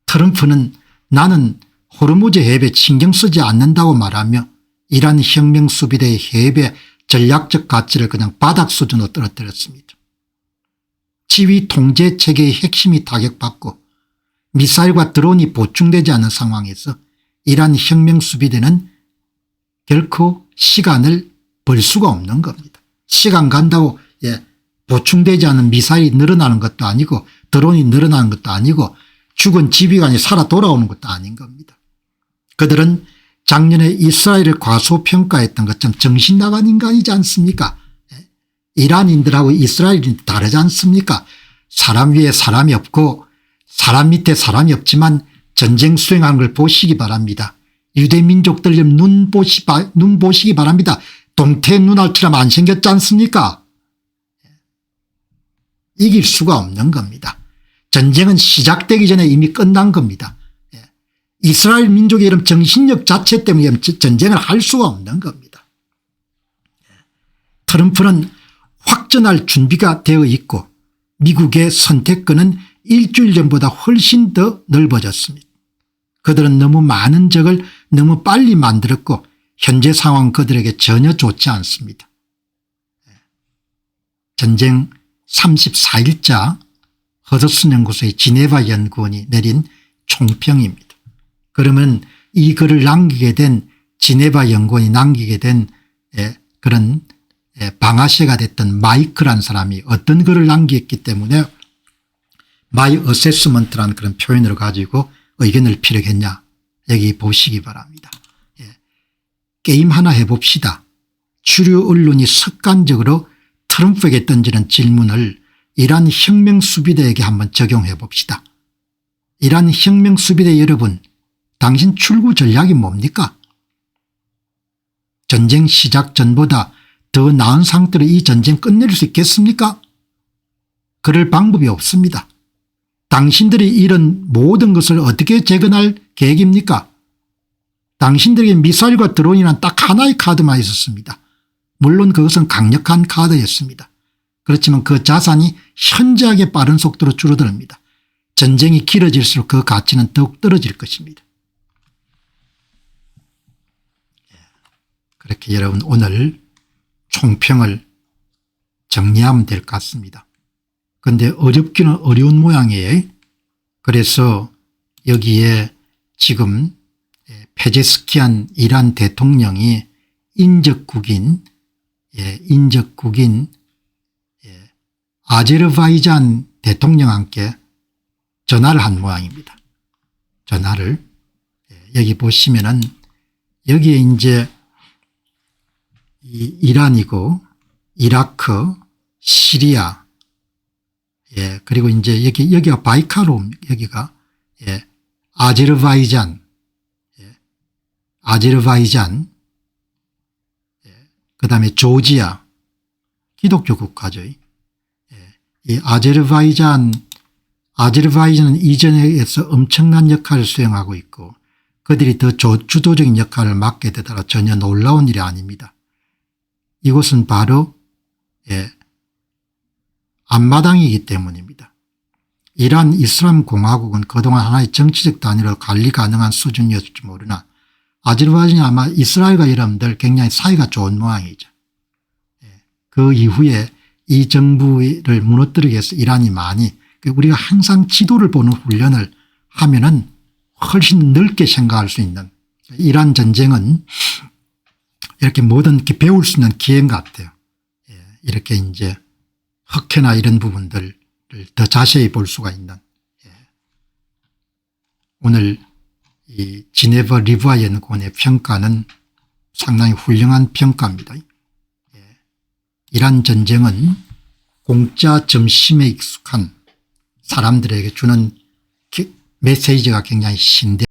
트럼프는 나는 호르무즈 해협에 신경 쓰지 않는다고 말하며 이란 혁명 수비대의 해협의 전략적 가치를 그냥 바닥 수준으로 떨어뜨렸습니다. 지휘 통제 체계의 핵심이 타격받고 미사일과 드론이 보충되지 않는 상황에서 이란 혁명 수비대는 결코 시간을 벌 수가 없는 겁니다. 시간 간다고 보충되지 않은 미사일이 늘어나는 것도 아니고 드론이 늘어나는 것도 아니고 죽은 지휘관이 살아 돌아오는 것도 아닌 겁니다. 그들은 작년에 이스라엘을 과소평가했던 것처럼 정신 나간 인간이지 않습니까? 이란인들하고 이스라엘이 다르지 않습니까? 사람 위에 사람이 없고 사람 밑에 사람이 없지만 전쟁 수행하는 걸 보시기 바랍니다. 유대민족들 눈 보시기 바랍니다. 동태 눈알처럼 안 생겼지 않습니까? 이길 수가 없는 겁니다. 전쟁은 시작되기 전에 이미 끝난 겁니다. 이스라엘 민족의 이런 정신력 자체 때문에 전쟁을 할 수가 없는 겁니다. 트럼프는 확전할 준비가 되어 있고 미국의 선택권은 일주일 전보다 훨씬 더 넓어졌습니다. 그들은 너무 많은 적을 너무 빨리 만들었고 현재 상황 그들에게 전혀 좋지 않습니다. 전쟁 34일자 허드슨 연구소의 지네바 연구원이 내린 총평입니다. 그러면 이 글을 남기게 된 지네바 연구원이 남기게 된 그런 방아쇠가 됐던 마이크란 사람이 어떤 글을 남겼기 때문에 마이 어세스먼트라는 그런 표현을 가지고 의견을 피력했냐 여기 보시기 바랍니다. 게임 하나 해봅시다. 주류 언론이 습관적으로 트럼프에게 던지는 질문을 이란 혁명수비대에게 한번 적용해 봅시다. 이란 혁명수비대 여러분, 당신 출구 전략이 뭡니까? 전쟁 시작 전보다 더 나은 상태로 이 전쟁 끝낼 수 있겠습니까? 그럴 방법이 없습니다. 당신들이 이런 모든 것을 어떻게 재건할 계획입니까? 당신들에게 미사일과 드론이란 딱 하나의 카드만 있었습니다. 물론 그것은 강력한 카드였습니다. 그렇지만 그 자산이 현저하게 빠른 속도로 줄어듭니다. 전쟁이 길어질수록 그 가치는 더욱 떨어질 것입니다. 그렇게 여러분 오늘 총평을 정리하면 될 것 같습니다. 그런데 어렵기는 어려운 모양이에요. 그래서 여기에 지금 페제스키안 이란 대통령이 인접국인 아제르바이잔 대통령과 전화를 한 모양입니다. 전화를 여기 보시면은 여기에 이제 이란이고 이라크, 시리아, 그리고 이제 여기가 바이카로 여기가 아제르바이잔, 그다음에 조지아, 기독교 국가죠. 이 아제르바이잔은 이전에서 엄청난 역할을 수행하고 있고 그들이 더 주도적인 역할을 맡게 되더라 전혀 놀라운 일이 아닙니다. 이곳은 바로 앞마당이기 때문입니다. 이란 이슬람 공화국은 그동안 하나의 정치적 단위로 관리 가능한 수준이었을지 모르나 아제르바이잔이 아마 이스라엘과 여러분들 굉장히 사이가 좋은 모양이죠. 그 이후에 이 정부를 무너뜨리기 위해서 이란이 많이 우리가 항상 지도를 보는 훈련을 하면은 훨씬 넓게 생각할 수 있는 이란 전쟁은 이렇게 뭐든 이렇게 배울 수 있는 기회인 것 같아요. 이렇게 이제 흑해나 이런 부분들을 더 자세히 볼 수가 있는 오늘 이 지네버 리브아 연구원의 평가는 상당히 훌륭한 평가입니다. 이란 전쟁은 공짜 점심에 익숙한 사람들에게 주는 메시지가 굉장히 신대